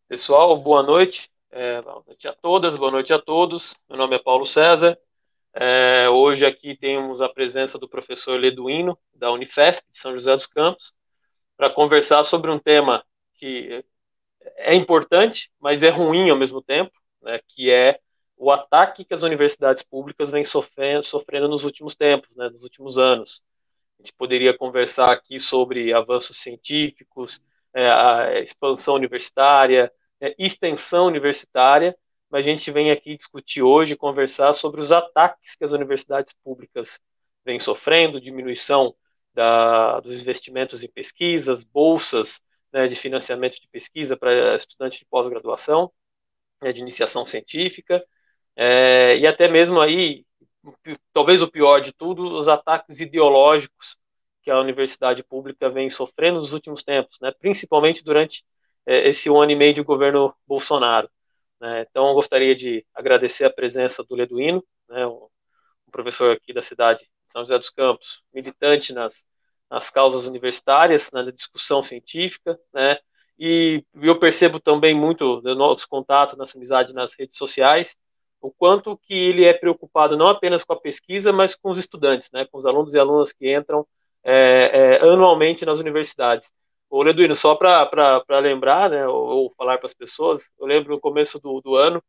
Pessoal, boa noite. Boa noite a todas, boa noite a todos. Meu nome é Paulo César. Hoje aqui temos a presença do professor Leduino, da Unifesp, de São José dos Campos, para conversar sobre um tema que é importante, mas é ruim ao mesmo tempo, né, que é o ataque que as universidades públicas vêm sofrendo nos últimos tempos, né, nos últimos anos. A gente poderia conversar aqui sobre avanços científicos, a expansão universitária, extensão universitária, mas a gente vem aqui discutir hoje, conversar sobre os ataques que as universidades públicas vêm sofrendo, diminuição dos investimentos em pesquisas, bolsas, né, de financiamento de pesquisa para estudantes de pós-graduação, né, de iniciação científica, e até mesmo aí, talvez o pior de tudo, os ataques ideológicos que a universidade pública vem sofrendo nos últimos tempos, né, principalmente durante esse 1 ano e meio de governo Bolsonaro. Né. Então, eu gostaria de agradecer a presença do Leduino, né, um professor aqui da cidade de São José dos Campos, militante nas causas universitárias, na discussão científica, né, e eu percebo também muito do nosso contato, nossa amizade nas redes sociais, o quanto que ele é preocupado não apenas com a pesquisa, mas com os estudantes, né, com os alunos e alunas que entram anualmente nas universidades. O Leduino, só para lembrar, né, ou falar para as pessoas, eu lembro no começo do ano,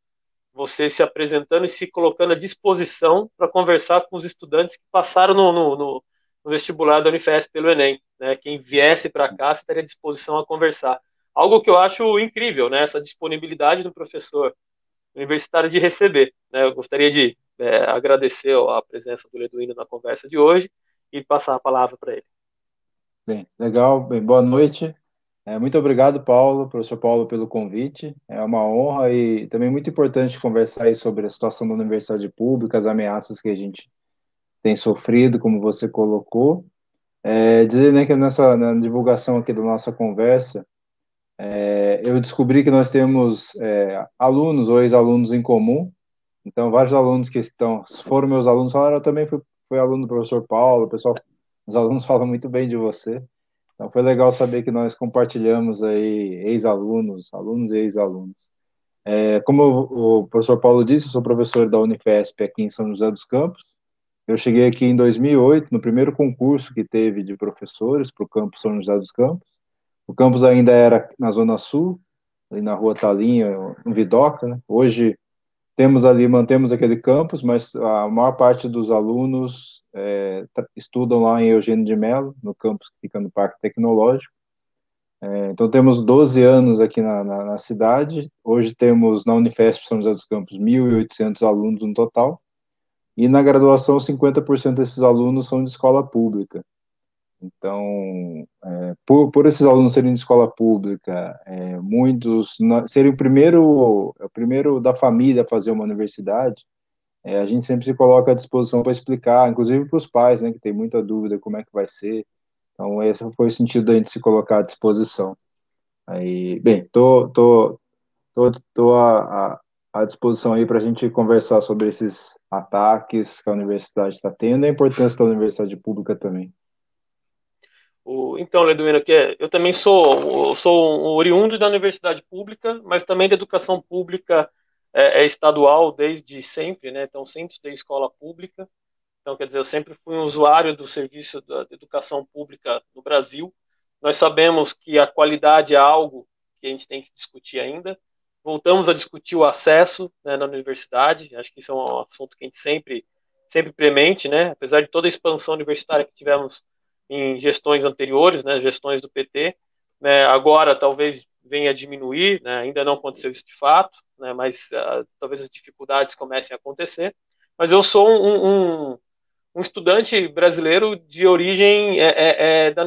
você se apresentando e se colocando à disposição para conversar com os estudantes que passaram no vestibular da Unifesp pelo Enem. Né? Quem viesse para cá, você estaria à disposição a conversar. Algo que eu acho incrível, né? Essa disponibilidade do professor universitário de receber. Né? Eu gostaria de agradecer a presença do Leduino na conversa de hoje e passar a palavra para ele. Bem, legal, bem, boa noite. Muito obrigado, Paulo, professor Paulo, pelo convite. É uma honra e também muito importante conversar aí sobre a situação da universidade pública, as ameaças que a gente tem sofrido, como você colocou. Dizer, né, que na divulgação aqui da nossa conversa, eu descobri que nós temos alunos ou ex-alunos em comum. Então, vários alunos que foram meus alunos falaram, eu também fui aluno do professor Paulo, o pessoal, os alunos falam muito bem de você. Então foi legal saber que nós compartilhamos aí ex-alunos, alunos e ex-alunos. Como o professor Paulo disse, eu sou professor da Unifesp aqui em São José dos Campos. Eu cheguei aqui em 2008, no primeiro concurso que teve de professores para o campus São José dos Campos. O campus ainda era na Zona Sul, ali na Rua Talinha, no Vidoca, né? Hoje mantemos aquele campus, mas a maior parte dos alunos estudam lá em Eugênio de Mello, no campus que fica no Parque Tecnológico. Então, temos 12 anos aqui na cidade. Hoje temos na Unifesp São José dos Campos 1.800 alunos no total. E na graduação, 50% desses alunos são de escola pública. Então, por esses alunos serem de escola pública, muitos serem o primeiro da família a fazer uma universidade, a gente sempre se coloca à disposição para explicar, inclusive para os pais, né, que tem muita dúvida como é que vai ser. Então, esse foi o sentido da gente se colocar à disposição. Aí, bem, tô à disposição aí para a gente conversar sobre esses ataques que a universidade está tendo e a importância da universidade pública também. Então, Leduino, eu também sou um oriundo da universidade pública, mas também da educação pública estadual desde sempre, né? Então, sempre estudei escola pública. Então, quer dizer, eu sempre fui um usuário do serviço da educação pública no Brasil. Nós sabemos que a qualidade é algo que a gente tem que discutir ainda. Voltamos a discutir o acesso, né, na universidade. Acho que isso é um assunto que a gente sempre premente, né? Apesar de toda a expansão universitária que tivemos em gestões anteriores, né, gestões do PT, né, agora talvez venha a diminuir, né, ainda não aconteceu isso de fato, né, mas talvez as dificuldades comecem a acontecer. Mas eu sou um estudante brasileiro de origem da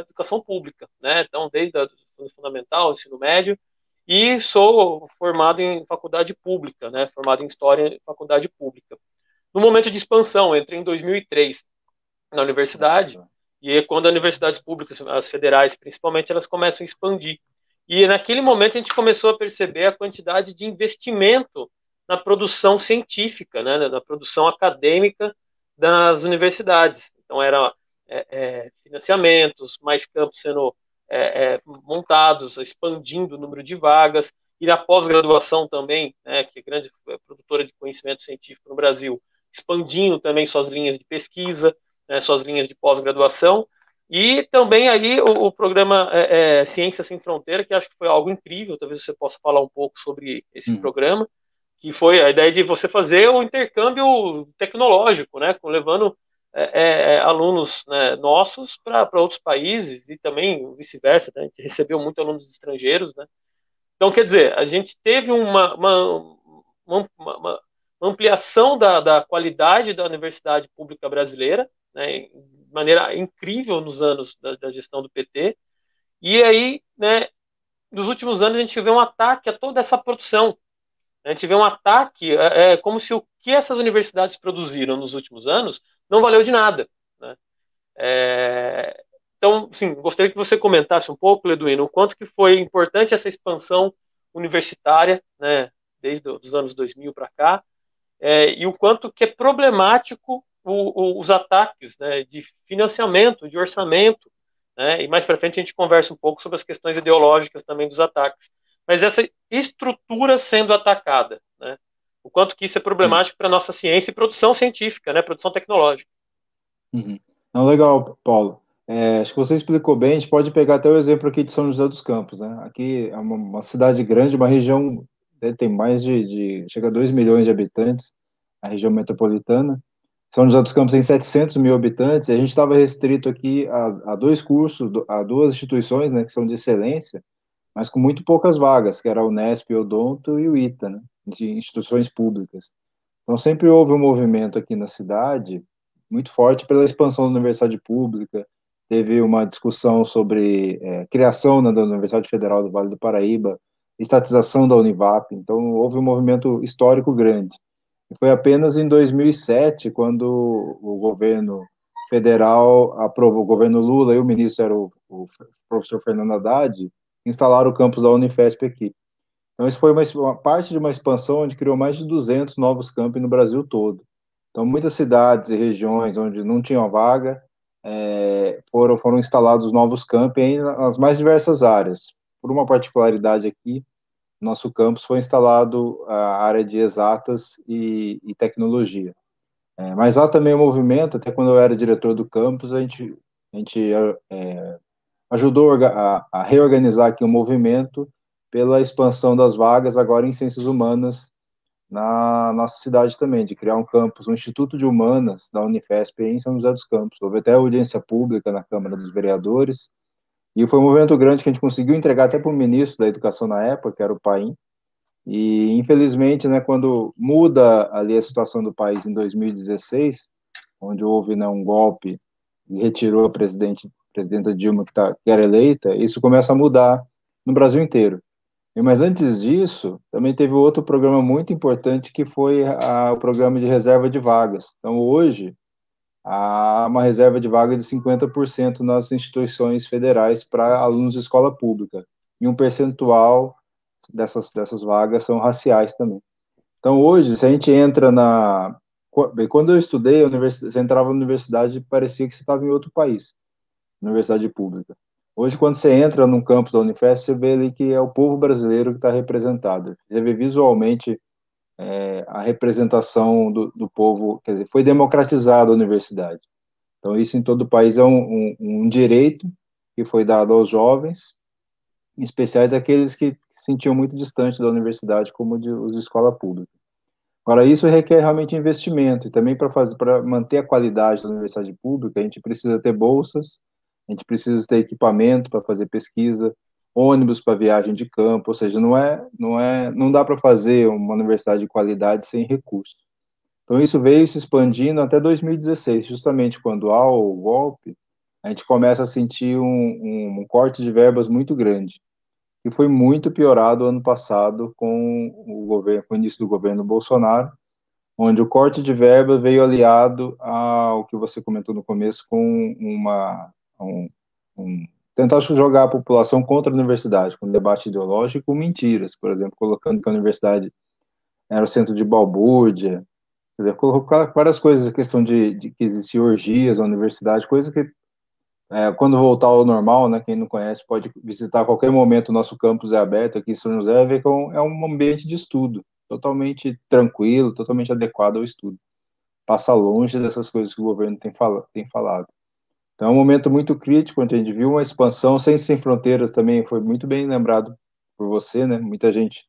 educação pública, né? Então, desde o fundamental, ensino médio, e sou formado em faculdade pública, né? Formado em História em faculdade pública. No momento de expansão, entrei em 2003 na universidade, e é quando as universidades públicas, as federais principalmente, elas começam a expandir. E naquele momento a gente começou a perceber a quantidade de investimento na produção científica, né, na produção acadêmica das universidades. Então, eram financiamentos, mais campos sendo montados, expandindo o número de vagas, e na pós-graduação também, né, que é grande produtora de conhecimento científico no Brasil, expandindo também suas linhas de pesquisa, né, suas linhas de pós-graduação, e também aí o programa Ciência Sem Fronteira, que acho que foi algo incrível, talvez você possa falar um pouco sobre esse Uhum. programa, que foi a ideia de você fazer o intercâmbio tecnológico, né, levando alunos, né, nossos para outros países e também vice-versa, né, a gente recebeu muitos alunos estrangeiros, né. Então, quer dizer, a gente teve uma ampliação da qualidade da universidade pública brasileira, né, de maneira incrível nos anos da gestão do PT, e aí, né, nos últimos anos a gente vê um ataque a toda essa produção. A gente vê um ataque, como se o que essas universidades produziram nos últimos anos não valeu de nada, né? Então, sim, gostaria que você comentasse um pouco, Leduino, o quanto que foi importante essa expansão universitária, né, desde os anos 2000 para cá, e o quanto que é problemático os ataques, né, de financiamento, de orçamento, né, e mais para frente a gente conversa um pouco sobre as questões ideológicas também dos ataques. Mas essa estrutura sendo atacada, né, o quanto que isso é Sim. problemático para a nossa ciência e produção científica, né, produção tecnológica. Uhum. Não, legal, Paulo. Acho que você explicou bem. A gente pode pegar até o exemplo aqui de São José dos Campos, né? Aqui é uma cidade grande, uma região, né, tem mais chega a 2 milhões de habitantes, a região metropolitana. São José dos Campos tem 700 mil habitantes, e a gente estava restrito aqui a dois cursos, a duas instituições, né, que são de excelência, mas com muito poucas vagas, que era a Unesp, o Odonto e o ITA, né, de instituições públicas. Então sempre houve um movimento aqui na cidade muito forte pela expansão da universidade pública. Teve uma discussão sobre criação, né, da Universidade Federal do Vale do Paraíba, estatização da Univap. Então houve um movimento histórico grande. E foi apenas em 2007, quando o governo federal aprovou, o governo Lula e o ministro era o professor Fernando Haddad, instalaram o campus da Unifesp aqui. Então, isso foi uma parte de uma expansão onde criou mais de 200 novos campi no Brasil todo. Então, muitas cidades e regiões onde não tinham vaga foram instalados novos campi nas mais diversas áreas. Por uma particularidade aqui, nosso campus foi instalado a área de exatas e tecnologia. Mas lá também o movimento, até quando eu era diretor do campus, a gente ajudou a reorganizar aqui o movimento pela expansão das vagas agora em ciências humanas na nossa cidade também, de criar um campus, um Instituto de Humanas da Unifesp em São José dos Campos. Houve até audiência pública na Câmara dos Vereadores, e foi um movimento grande que a gente conseguiu entregar até para o ministro da Educação na época, que era o Paim, e infelizmente, né, quando muda ali a situação do país em 2016, onde houve, né, um golpe e retirou a presidenta Dilma que era eleita, isso começa a mudar no Brasil inteiro. Mas antes disso, também teve outro programa muito importante que foi o programa de reserva de vagas. Então, hoje, há uma reserva de vaga de 50% nas instituições federais para alunos de escola pública. E um percentual dessas vagas são raciais também. Então, hoje, se a gente entra Bem, quando eu estudei, você entrava na universidade e parecia que você estava em outro país, universidade pública. Hoje, quando você entra num campus da Unifesp, você vê ali que é o povo brasileiro que está representado. Você vê visualmente a representação do povo, quer dizer, foi democratizada a universidade. Então, isso em todo o país é um direito que foi dado aos jovens, em especiais aqueles que se sentiam muito distantes da universidade, como os de escola pública. Agora, isso requer realmente investimento, e também para manter a qualidade da universidade pública, a gente precisa ter bolsas, a gente precisa ter equipamento para fazer pesquisa, ônibus para viagem de campo, ou seja, não dá para fazer uma universidade de qualidade sem recursos. Então, isso veio se expandindo até 2016, justamente quando há o golpe, a gente começa a sentir um corte de verbas muito grande, que foi muito piorado ano passado com o início do governo Bolsonaro, onde o corte de verba veio aliado ao que você comentou no começo, com um, tentar jogar a população contra a universidade, com debate ideológico, com mentiras, por exemplo, colocando que a universidade era o centro de balbúrdia, quer dizer, colocar várias coisas, a questão de que existiam orgias na universidade, coisa que quando voltar ao normal, né, quem não conhece pode visitar a qualquer momento, o nosso campus é aberto aqui em São José, ver que é um ambiente de estudo, totalmente tranquilo, totalmente adequado ao estudo. Passa longe dessas coisas que o governo tem falado. Então é um momento muito crítico, onde a gente viu uma expansão sem fronteiras também, foi muito bem lembrado por você, né, muita gente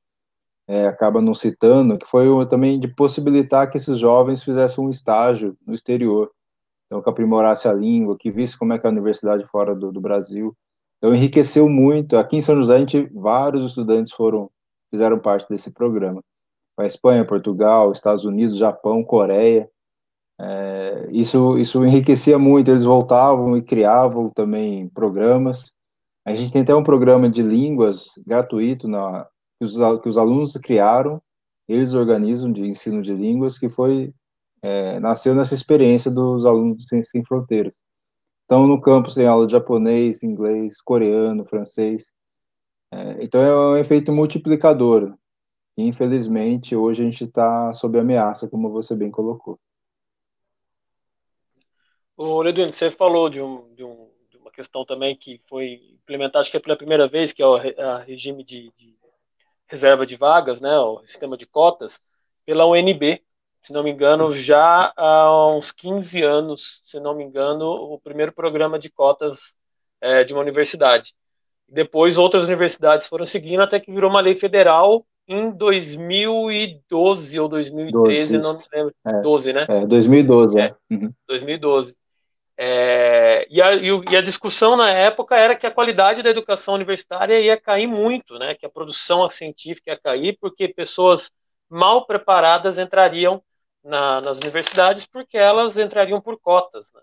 acaba não citando, que foi também de possibilitar que esses jovens fizessem um estágio no exterior, então que aprimorasse a língua, que visse como é que é a universidade fora do Brasil. Então enriqueceu muito. Aqui em São José, vários estudantes fizeram parte desse programa. A Espanha, Portugal, Estados Unidos, Japão, Coreia. Isso enriquecia muito. Eles voltavam e criavam também programas. A gente tem até um programa de línguas gratuito que os alunos criaram, eles organizam de ensino de línguas, que nasceu nessa experiência dos alunos Sem Fronteiras. Então, no campus tem aula de japonês, inglês, coreano, francês. Então, é um efeito multiplicador. E, infelizmente, hoje a gente está sob ameaça, como você bem colocou. O Leduino, você falou de uma questão também que foi implementada, acho que é pela primeira vez, que é o regime de reserva de vagas, né, o sistema de cotas, pela UNB. Se não me engano, já há uns 15 anos, se não me engano, o primeiro programa de cotas de uma universidade. Depois, outras universidades foram seguindo até que virou uma lei federal em 2012 ou 12, 2013, não isso. me lembro. 12, né? 2012, É, é. Uhum. 2012. E a discussão na época era que a qualidade da educação universitária ia cair muito, né? Que a produção científica ia cair, porque pessoas mal preparadas entrariam nas universidades, porque elas entrariam por cotas, né?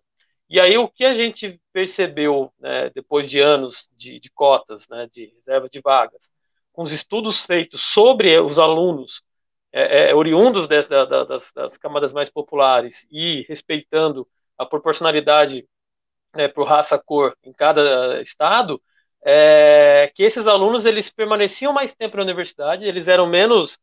E aí o que a gente percebeu, né, depois de anos de cotas, né, de reserva de vagas, com os estudos feitos sobre os alunos oriundos das camadas mais populares e respeitando a proporcionalidade, né, por raça, cor em cada estado, que esses alunos eles permaneciam mais tempo na universidade, eles eram menos,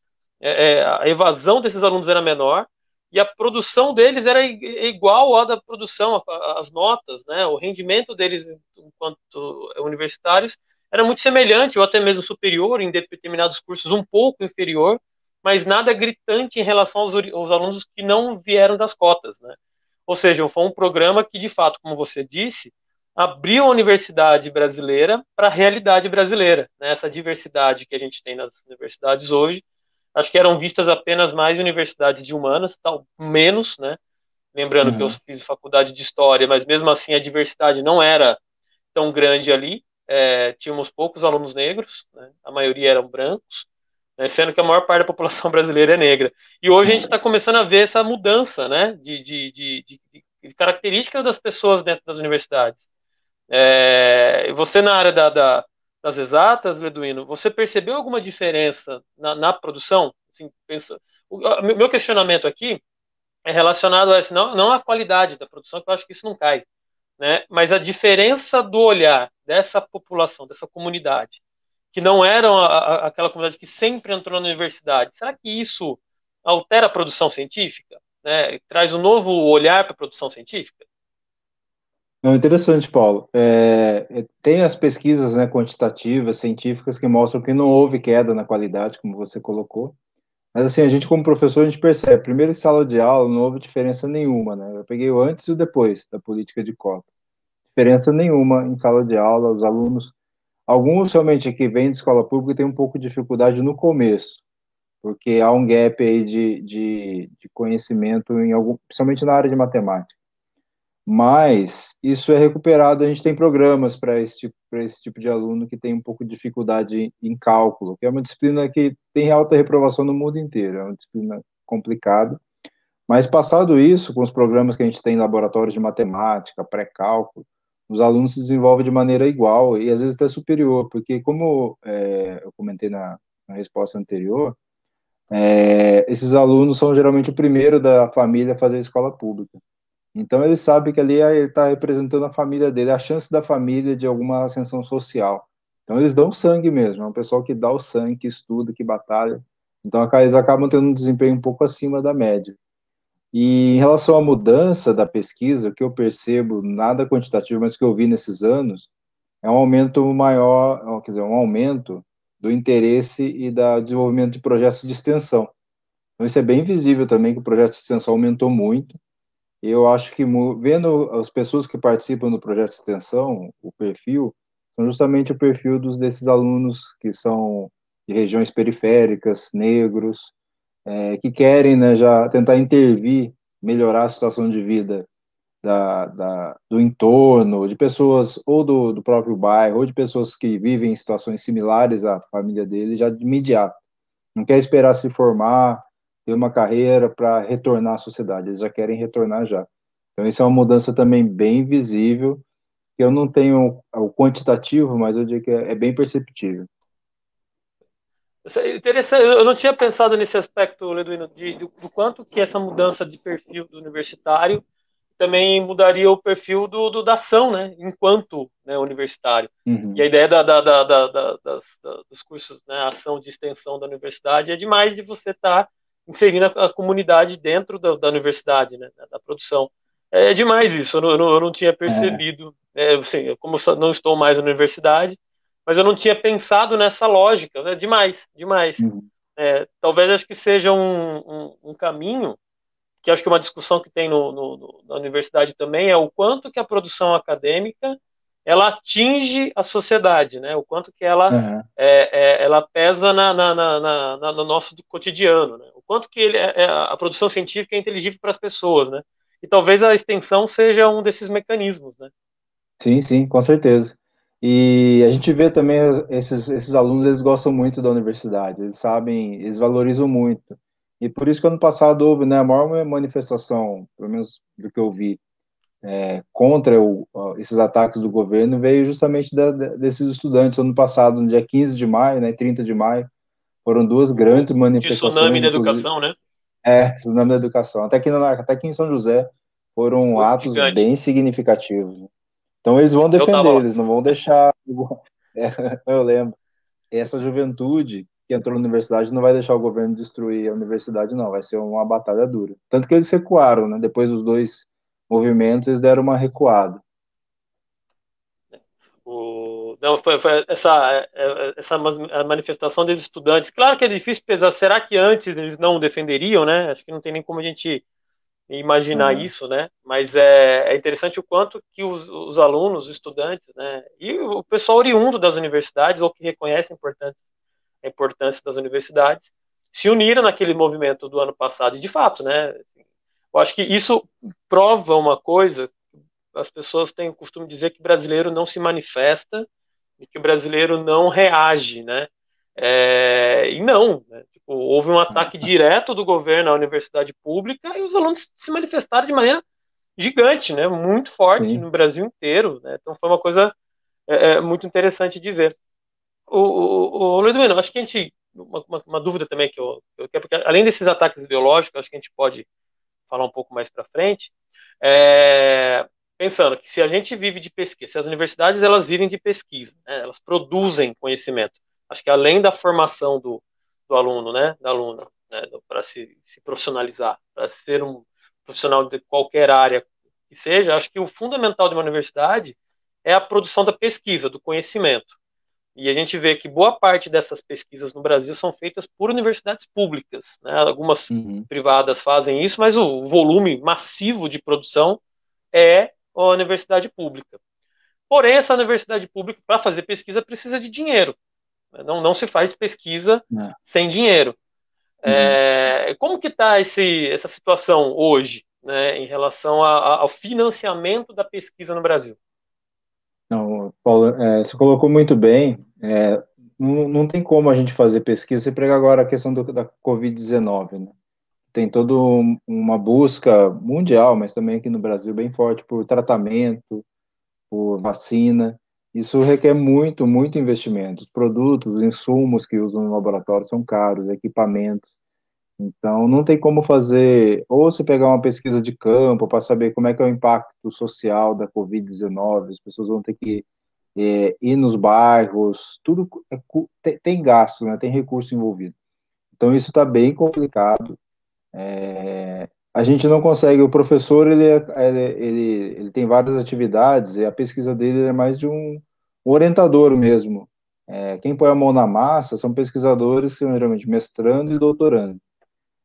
a evasão desses alunos era menor e a produção deles era igual à da produção, as notas, né, o rendimento deles enquanto universitários era muito semelhante ou até mesmo superior em determinados cursos, um pouco inferior, mas nada gritante em relação aos alunos que não vieram das cotas, né? Ou seja, foi um programa que, de fato, como você disse, abriu a universidade brasileira para a realidade brasileira, né? Essa diversidade que a gente tem nas universidades hoje. Acho que eram vistas apenas mais universidades de humanas, tal, menos, né? Lembrando que eu Uhum. fiz faculdade de história, mas mesmo assim a diversidade não era tão grande ali. Tínhamos poucos alunos negros, né? A maioria eram brancos, né? Sendo que a maior parte da população brasileira é negra. E hoje a gente está começando a ver essa mudança, né, de características das pessoas dentro das universidades. Você na área das exatas, Leduino, você percebeu alguma diferença na produção? Assim, meu questionamento aqui é relacionado a esse, não a qualidade da produção, que eu acho que isso não cai, né? Mas a diferença do olhar dessa população, dessa comunidade, que não eram aquela comunidade que sempre entrou na universidade. Será que isso altera a produção científica? Né? Traz um novo olhar para a produção científica? Não, interessante, Paulo. Tem as pesquisas, né, quantitativas, científicas, que mostram que não houve queda na qualidade, como você colocou. Mas assim, a gente como professor, a gente percebe, primeiro em sala de aula não houve diferença nenhuma, né? Eu peguei o antes e o depois da política de cota. Diferença nenhuma em sala de aula, os alunos, alguns realmente que vêm de escola pública têm um pouco de dificuldade no começo, porque há um gap aí de conhecimento principalmente na área de matemática. Mas isso é recuperado, a gente tem programas para esse tipo de aluno que tem um pouco de dificuldade em cálculo, que é uma disciplina que tem alta reprovação no mundo inteiro, é uma disciplina complicada. Mas passado isso, com os programas que a gente tem em laboratórios de matemática, pré-cálculo, os alunos se desenvolvem de maneira igual e às vezes até superior, porque como eu comentei na resposta anterior, esses alunos são geralmente o primeiro da família a fazer escola pública. Então ele sabe que ali ele está representando a família dele, a chance da família de alguma ascensão social. Então eles dão sangue mesmo, é um pessoal que dá o sangue, que estuda, que batalha. Então eles acabam tendo um desempenho um pouco acima da média. E em relação à mudança da pesquisa, o que eu percebo, nada quantitativo, mas o que eu vi nesses anos, é um aumento maior, quer dizer, um aumento do interesse e do desenvolvimento de projetos de extensão. Então, isso é bem visível também, que o projeto de extensão aumentou muito. E eu acho que, vendo as pessoas que participam do projeto de extensão, o perfil, são justamente o perfil desses alunos que são de regiões periféricas, negros, que querem, né, já tentar intervir, melhorar a situação de vida do entorno, de pessoas ou do próprio bairro, ou de pessoas que vivem em situações similares à família dele, já de imediato. Não quer esperar se formar, ter uma carreira para retornar à sociedade, eles já querem retornar já. Então, isso é uma mudança também bem visível, que eu não tenho o quantitativo, mas eu digo que é bem perceptível. Isso é interessante, eu não tinha pensado nesse aspecto, Leduino, do quanto que essa mudança de perfil do universitário também mudaria o perfil da ação, né, enquanto, né, universitário. E a Uhum. ideia dos cursos, né, ação de extensão da universidade é demais de você estar inserindo a comunidade dentro da universidade, né, da produção. É demais isso, eu não tinha É. percebido. Assim, como eu não estou mais na universidade, mas eu não tinha pensado nessa lógica, né? Demais, demais. Uhum. Talvez acho que seja um caminho, que acho que uma discussão que tem na universidade também é o quanto que a produção acadêmica ela atinge a sociedade, né? O quanto que Uhum. ela pesa no nosso cotidiano, né? O quanto que a produção científica é inteligível para as pessoas, né? E talvez a extensão seja um desses mecanismos, né? Sim, sim, com certeza. E a gente vê também esses alunos, eles gostam muito da universidade, eles sabem, eles valorizam muito. E por isso que ano passado houve, né, a maior manifestação, pelo menos do que eu vi, contra esses ataques do governo, veio justamente desses estudantes. Ano passado, no dia 15 de maio, né, 30 de maio, foram duas O grandes tsunami manifestações, da inclusive, educação, né? Tsunami da Educação. Até aqui em São José foram Foi atos gigante. bem significativos. Então eles vão Eu tava defender, lá. eles não vão deixar. Eu lembro. Essa juventude que entrou na universidade não vai deixar o governo destruir a universidade, não. Vai ser uma batalha dura. Tanto que eles recuaram, né? Depois dos dois movimentos, eles deram uma recuada. Não, foi essa a manifestação dos estudantes. Claro que é difícil pesar. Será que antes eles não defenderiam, né? Acho que não tem nem como a gente imaginar Uhum. isso, né? Mas é interessante o quanto que os alunos, os estudantes, né? E o pessoal oriundo das universidades ou que reconhece a importância das universidades se uniram naquele movimento do ano passado. E de fato, né? Eu acho que isso prova uma coisa. As pessoas têm o costume de dizer que o brasileiro não se manifesta e que o brasileiro não reage, né? E não, né? Tipo, houve um ataque direto do governo à universidade pública e os alunos se manifestaram de maneira gigante, né? Muito forte Sim. no Brasil inteiro, né? Então foi uma coisa muito interessante de ver. O Ludmino, acho que a gente uma dúvida também que eu quero, porque além desses ataques ideológicos, acho que a gente pode falar um pouco mais para frente. É, pensando que se a gente vive de pesquisa, se as universidades elas vivem de pesquisa, né, elas produzem conhecimento. Acho que além da formação do aluno, né, da aluna, né, para se profissionalizar, para ser um profissional de qualquer área que seja, acho que o fundamental de uma universidade é a produção da pesquisa, do conhecimento. E a gente vê que boa parte dessas pesquisas no Brasil são feitas por universidades públicas, né? Algumas Uhum. privadas fazem isso, mas o volume massivo de produção é a universidade pública. Porém, essa universidade pública, para fazer pesquisa, precisa de dinheiro, né? Não se faz pesquisa É. sem dinheiro. Uhum. Como que está essa situação hoje, né, em relação ao financiamento da pesquisa no Brasil? Não, Paulo, você colocou muito bem. Não tem como a gente fazer pesquisa. Você pega agora a questão da Covid-19, né? Tem toda uma busca mundial, mas também aqui no Brasil, bem forte por tratamento, por vacina. Isso requer muito, muito investimento. Os produtos, os insumos que usam no laboratório são caros, equipamentos. Então, não tem como fazer, ou se pegar uma pesquisa de campo para saber como é que é o impacto social da Covid-19, as pessoas vão ter que ir nos bairros, tudo tem gasto, né? Tem recurso envolvido. Então, isso está bem complicado. a gente não consegue, o professor, ele tem várias atividades, e a pesquisa dele é mais de um orientador mesmo. Quem põe a mão na massa são pesquisadores que são geralmente mestrando e doutorando.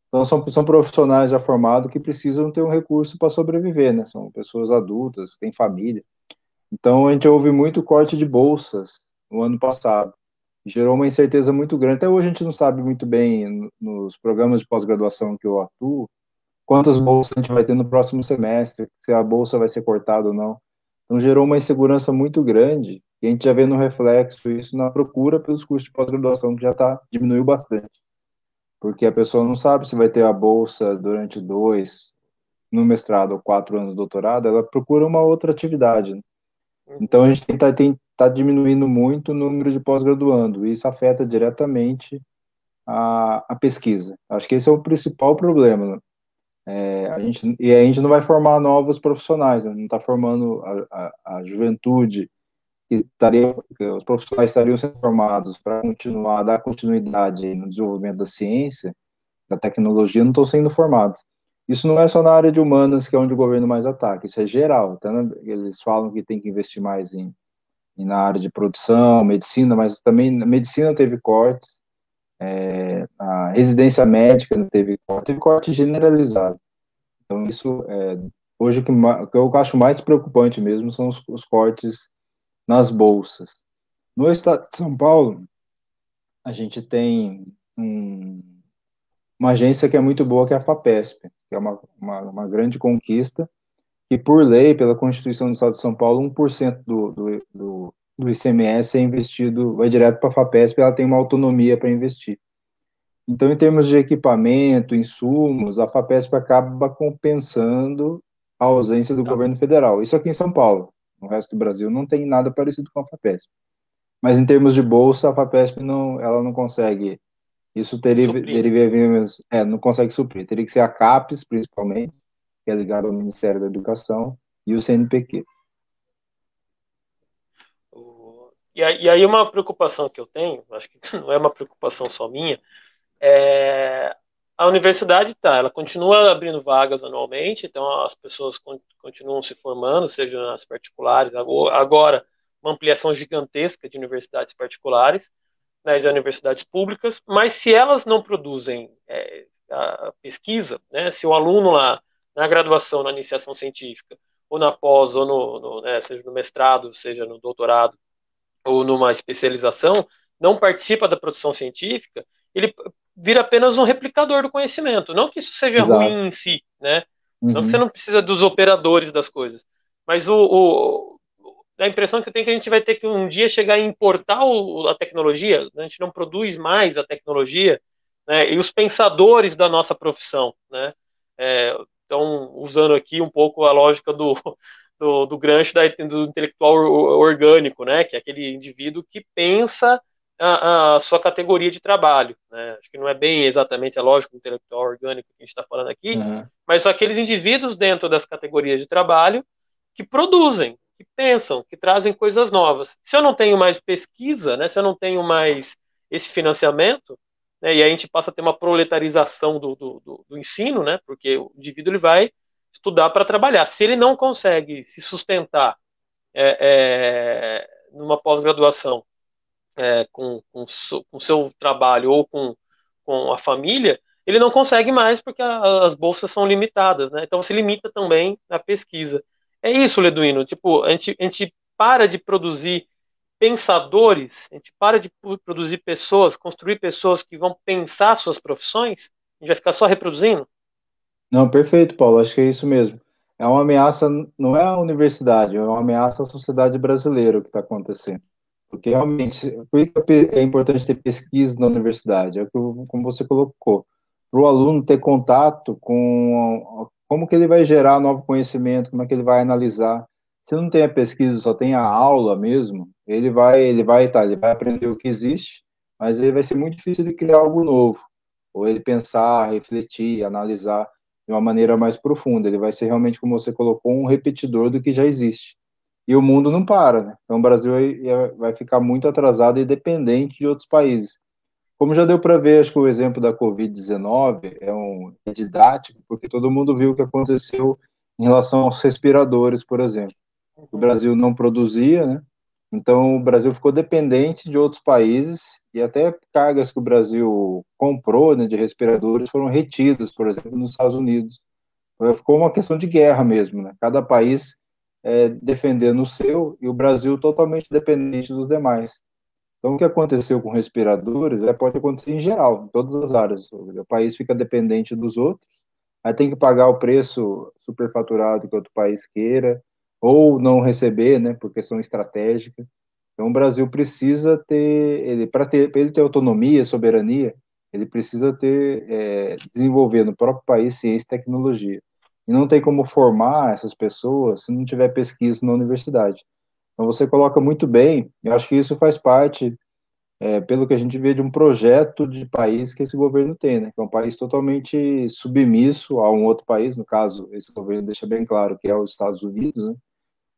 Então, são profissionais já formados que precisam ter um recurso para sobreviver, né? São pessoas adultas, têm família. Então, a gente ouve muito corte de bolsas no ano passado. Gerou uma incerteza muito grande. Até hoje a gente não sabe muito bem, nos programas de pós-graduação que eu atuo, quantas bolsas a gente vai ter no próximo semestre, se a bolsa vai ser cortada ou não. Então, gerou uma insegurança muito grande, e a gente já vê no reflexo isso na procura pelos cursos de pós-graduação, que diminuiu bastante. Porque a pessoa não sabe se vai ter a bolsa durante 2, no mestrado, ou 4 anos de doutorado, ela procura uma outra atividade, né? Então, a gente tá diminuindo muito o número de pós-graduando, e isso afeta diretamente a pesquisa. Acho que esse é o principal problema, né? A gente não vai formar novos profissionais, né? Não está formando a juventude que os profissionais estariam sendo formados para continuar, dar continuidade no desenvolvimento da ciência, da tecnologia, não estão sendo formados. Isso não é só na área de humanas, que é onde o governo mais ataca, isso é geral. Então, eles falam que tem que investir mais na área de produção, medicina, mas também na medicina teve cortes, a residência médica teve corte generalizado. Então, isso, hoje, o que eu acho mais preocupante mesmo são os cortes nas bolsas. No estado de São Paulo, a gente tem uma agência que é muito boa, que é a FAPESP, que é uma grande conquista, e por lei, pela Constituição do Estado de São Paulo, 1% do ICMS é investido, vai direto para a FAPESP, e ela tem uma autonomia para investir. Então, em termos de equipamento, insumos, a FAPESP acaba compensando a ausência do Tá. governo federal. Isso aqui em São Paulo. No resto do Brasil não tem nada parecido com a FAPESP. Mas em termos de bolsa, a FAPESP não, ela não consegue. Isso Suprir. não consegue suprir. Teria que ser a CAPES, principalmente, que é ligada ao Ministério da Educação, e o CNPq. E aí uma preocupação que eu tenho, acho que não é uma preocupação só minha, é a universidade ela continua abrindo vagas anualmente, então as pessoas continuam se formando, seja nas particulares, agora uma ampliação gigantesca de universidades particulares, nas universidades públicas, mas se elas não produzem a pesquisa, né, se o aluno lá na graduação, na iniciação científica, ou na pós, ou seja no mestrado, seja no doutorado, ou numa especialização, não participa da produção científica, ele vira apenas um replicador do conhecimento. Não que isso seja Exato. ruim em si, né? Não que você Uhum. não precisa dos operadores das coisas, mas a impressão que eu tenho é que a gente vai ter que um dia chegar a importar a tecnologia, né? A gente não produz mais a tecnologia, né? E os pensadores da nossa profissão, né? Então, usando aqui um pouco a lógica do Gramsci, do intelectual orgânico, né? Que é aquele indivíduo que pensa a sua categoria de trabalho, né? Acho que não é bem exatamente a lógica do intelectual orgânico que a gente está falando aqui, Uhum. mas são aqueles indivíduos dentro das categorias de trabalho que produzem, que pensam, que trazem coisas novas. Se eu não tenho mais pesquisa, né? Se eu não tenho mais esse financiamento, né, e aí a gente passa a ter uma proletarização do ensino, né? Porque o indivíduo ele vai estudar para trabalhar. Se ele não consegue se sustentar numa pós-graduação com seu trabalho ou com a família, ele não consegue mais porque as bolsas são limitadas, né? Então se limita também a pesquisa. É isso, Leduino. Tipo, a gente para de produzir pensadores, a gente para de produzir pessoas, construir pessoas que vão pensar suas profissões, a gente vai ficar só reproduzindo? Não, perfeito, Paulo. Acho que é isso mesmo. É uma ameaça, não é a universidade, é uma ameaça à sociedade brasileira o que está acontecendo. Porque realmente, por que é importante ter pesquisa na universidade? Como você colocou, para o aluno ter contato com como que ele vai gerar novo conhecimento, como é que ele vai analisar. Se não tem a pesquisa, só tem a aula mesmo, ele vai aprender o que existe, mas ele vai ser muito difícil de criar algo novo, ou ele pensar, refletir, analisar de uma maneira mais profunda. Ele vai ser realmente, como você colocou, um repetidor do que já existe. E o mundo não para, né? Então o Brasil vai ficar muito atrasado e dependente de outros países. como já deu para ver, acho que o exemplo da Covid-19 é didático, porque todo mundo viu o que aconteceu em relação aos respiradores, por exemplo. O Uhum. Brasil não produzia, né? Então o Brasil ficou dependente de outros países e até cargas que o Brasil comprou, né, de respiradores foram retidas, por exemplo, nos Estados Unidos. Ficou uma questão de guerra mesmo, né? Cada país defendendo o seu e o Brasil totalmente dependente dos demais. Então, o que aconteceu com respiradores pode acontecer em geral, em todas as áreas. O país fica dependente dos outros, aí tem que pagar o preço superfaturado que outro país queira, ou não receber, né, por questão estratégica. Então, o Brasil precisa ter, para ele ter autonomia, soberania, ele precisa desenvolver no próprio país ciência e tecnologia. E não tem como formar essas pessoas se não tiver pesquisa na universidade. Então, você coloca muito bem, eu acho que isso faz parte pelo que a gente vê de um projeto de país que esse governo tem, né? Que é um país totalmente submisso a um outro país, no caso, esse governo deixa bem claro que é os Estados Unidos, né?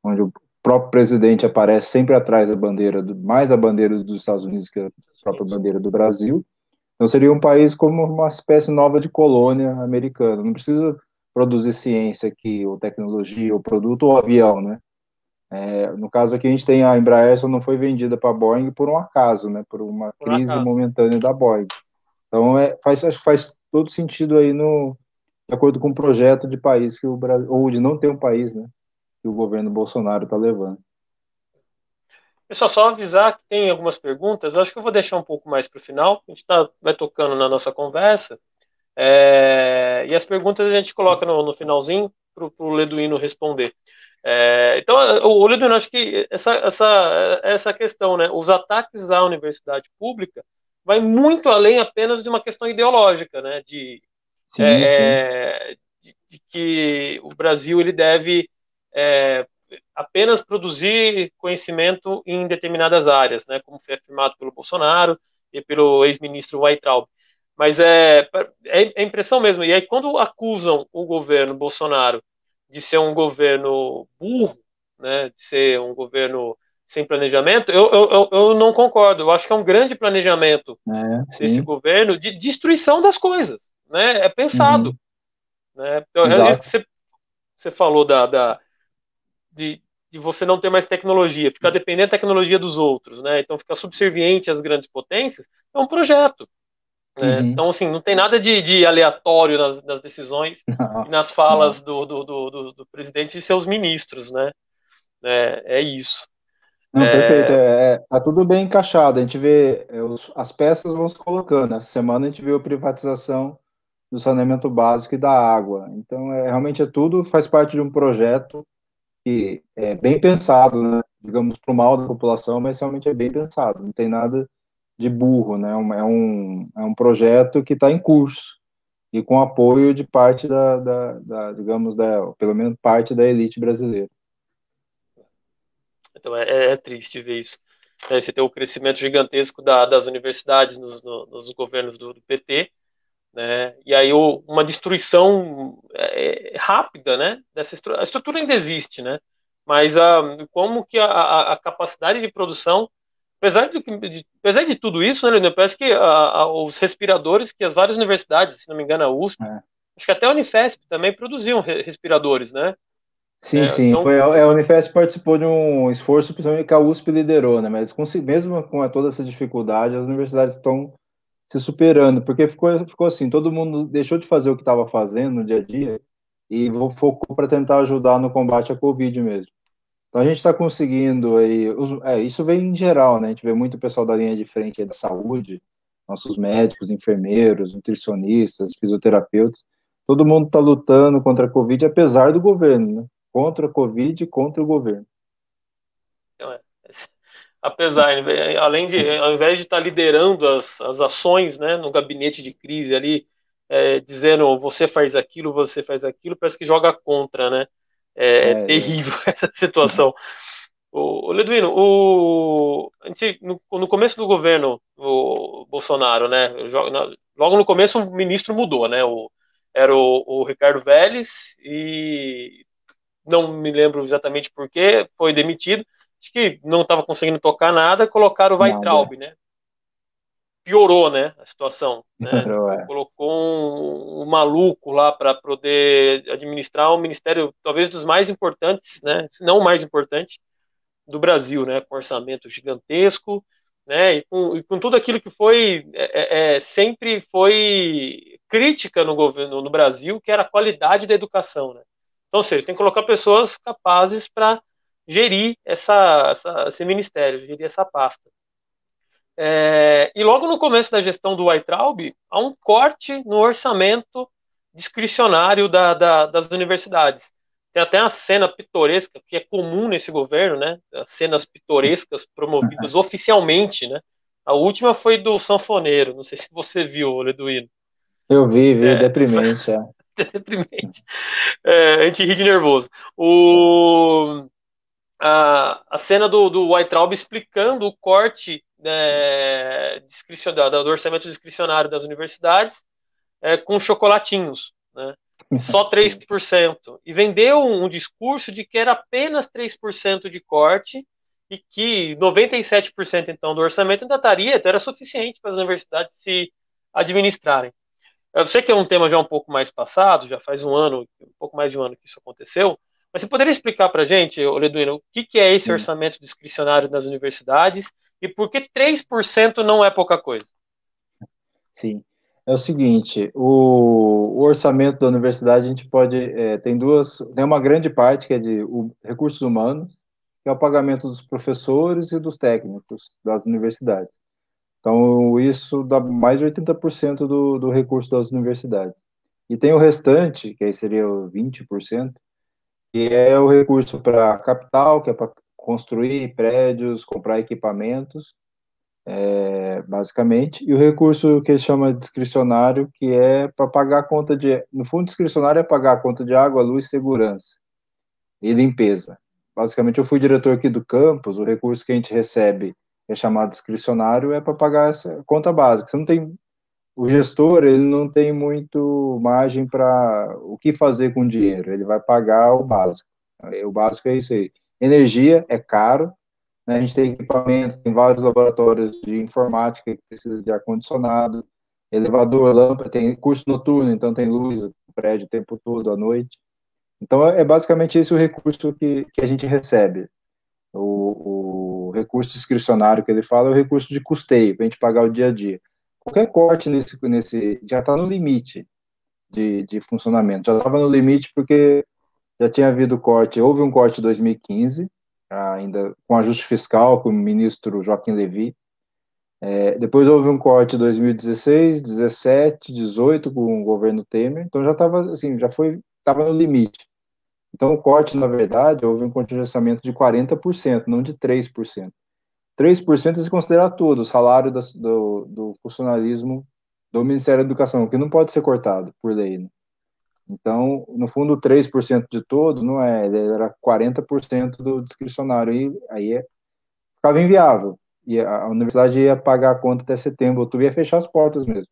Onde o próprio presidente aparece sempre atrás da bandeira, mais a bandeira dos Estados Unidos que a própria bandeira do Brasil. Então seria um país como uma espécie nova de colônia americana. Não precisa produzir ciência aqui, ou tecnologia, ou produto, ou avião, né? No caso aqui, a gente tem a Embraer, só não foi vendida para a Boeing por um acaso, né? Por uma Por crise acaso. momentânea da Boeing. Então, acho que faz todo sentido aí de acordo com o projeto de país que o Brasil, ou de não ter um país, né? Que o governo Bolsonaro está levando. Pessoal, só avisar que tem algumas perguntas. Eu acho que eu vou deixar um pouco mais para o final. A gente vai tocando na nossa conversa. E as perguntas a gente coloca no finalzinho para o Leduino responder. Então, o Leduino, acho que essa questão, né? Os ataques à universidade pública vai muito além apenas de uma questão ideológica, né? Sim, sim. De que o Brasil ele deve é, apenas produzir conhecimento em determinadas áreas, né, como foi afirmado pelo Bolsonaro e pelo ex-ministro Weintraub. Mas é impressão mesmo. E aí, quando acusam o governo Bolsonaro de ser um governo burro, né, de ser um governo sem planejamento, eu não concordo. Eu acho que é um grande planejamento desse Sim. governo de destruição das coisas. Né? É pensado. Uhum. Né? Então, é isso que Exato. você falou de, de você não ter mais tecnologia, ficar dependente da tecnologia dos outros, né? Então, ficar subserviente às grandes potências é um projeto. Né? Uhum. Então, assim, não tem nada de aleatório nas decisões e Não, nas não. falas do presidente e seus ministros, né? É isso. Não, perfeito. Tá tudo bem encaixado. A gente vê, as peças vão se colocando. Essa semana a gente viu a privatização do saneamento básico e da água. Então, realmente tudo faz parte de um projeto que é bem pensado, né? Digamos, para o mal da população, mas realmente é bem pensado. Não tem nada de burro, né? É um projeto que está em curso e com apoio de parte digamos, pelo menos parte da elite brasileira. Então, é triste ver isso. Você tem o crescimento gigantesco das universidades nos governos do PT, né? E aí uma destruição rápida, né? A estrutura ainda existe, né? Mas como que a capacidade de produção, apesar de tudo isso, né, Leonel, parece que os respiradores que as várias universidades, se não me engano, a USP, É. acho que até a Unifesp também produziam respiradores, né? Sim, sim. Então, A Unifesp participou de um esforço, principalmente que a USP liderou, né? Mas mesmo com toda essa dificuldade, as universidades estão se superando, porque ficou assim, todo mundo deixou de fazer o que estava fazendo no dia a dia e focou para tentar ajudar no combate à Covid mesmo. Então a gente está conseguindo aí, isso vem em geral, né? A gente vê muito pessoal da linha de frente aí da saúde, nossos médicos, enfermeiros, nutricionistas, fisioterapeutas, todo mundo está lutando contra a Covid, apesar do governo, né? Contra a Covid e contra o governo. então, apesar, ao invés de estar liderando as ações, né, no gabinete de crise ali, dizendo você faz aquilo, parece que joga contra, né? É É, terrível essa situação. O Leduino, no começo do governo o Bolsonaro, né? Logo no começo o ministro mudou, né? Era o Ricardo Vélez e não me lembro exatamente por que foi demitido. Acho que não estava conseguindo tocar nada, colocaram o nada. Weintraub, né? piorou, né, a situação, né? Não Tipo, é. colocou um maluco lá para poder administrar um ministério, talvez dos mais importantes, né, se não o mais importante do Brasil, né, com orçamento gigantesco, né, e com tudo aquilo que foi sempre foi crítica no governo no Brasil, que era a qualidade da educação, né? Então, ou seja, tem que colocar pessoas capazes para gerir esse ministério, gerir essa pasta. E logo no começo da gestão do Weintraub, há um corte no orçamento discricionário das universidades. Tem até uma cena pitoresca que é comum nesse governo, né? As cenas pitorescas promovidas oficialmente, né? A última foi do sanfoneiro, não sei se você viu, Leduíno. Eu vi, É, deprimente, é. deprimente. A gente ri de nervoso. A cena do Weintraub explicando o corte do orçamento discricionário das universidades com chocolatinhos, né? Só 3%. E vendeu um discurso de que era apenas 3% de corte e que 97% então do orçamento ainda estaria, então era suficiente para as universidades se administrarem. Eu sei que é um tema já um pouco mais passado, já faz um ano, um pouco mais de um ano que isso aconteceu, mas você poderia explicar para a gente, Leduino, o que é esse Sim. orçamento discricionário das universidades e por que 3% não é pouca coisa? Sim. É o seguinte, o orçamento da universidade a gente pode, tem uma grande parte que é de recursos humanos, que é o pagamento dos professores e dos técnicos das universidades. Então, isso dá mais de 80% do recurso das universidades. E tem o restante, que aí seria o 20%, que é o recurso para capital, que é para construir prédios, comprar equipamentos, basicamente, e o recurso que ele chama de discricionário, que é para pagar a conta de. No fundo, discricionário é pagar a conta de água, luz, segurança e limpeza. Basicamente, eu fui diretor aqui do campus, o recurso que a gente recebe é chamado discricionário, é para pagar essa conta básica. Você não tem. O gestor, ele não tem muito margem para o que fazer com o dinheiro, ele vai pagar o básico. O básico é isso aí. Energia é caro, né? A gente tem equipamentos, tem vários laboratórios de informática que precisam de ar-condicionado, elevador, lâmpada, tem curso noturno, então tem luz no prédio o tempo todo, à noite. Então, é basicamente esse o recurso que a gente recebe. O recurso discricionário que ele fala é o recurso de custeio, para a gente pagar o dia a dia. Qualquer corte nesse já está no limite de funcionamento, já estava no limite porque já tinha havido corte, houve um corte em 2015, ainda com ajuste fiscal, com o ministro Joaquim Levy. Depois houve um corte em 2016, 17, 18 com o governo Temer, então já estava assim, estava no limite. Então o corte, na verdade, houve um contingenciamento de 40%, não de 3%. 3% se considera tudo, o salário do funcionalismo do Ministério da Educação, que não pode ser cortado por lei, né? Então, no fundo, 3% de todo não é, ele era 40% do discricionário, e aí ficava inviável. E a universidade ia pagar a conta até setembro, outubro, ia fechar as portas mesmo.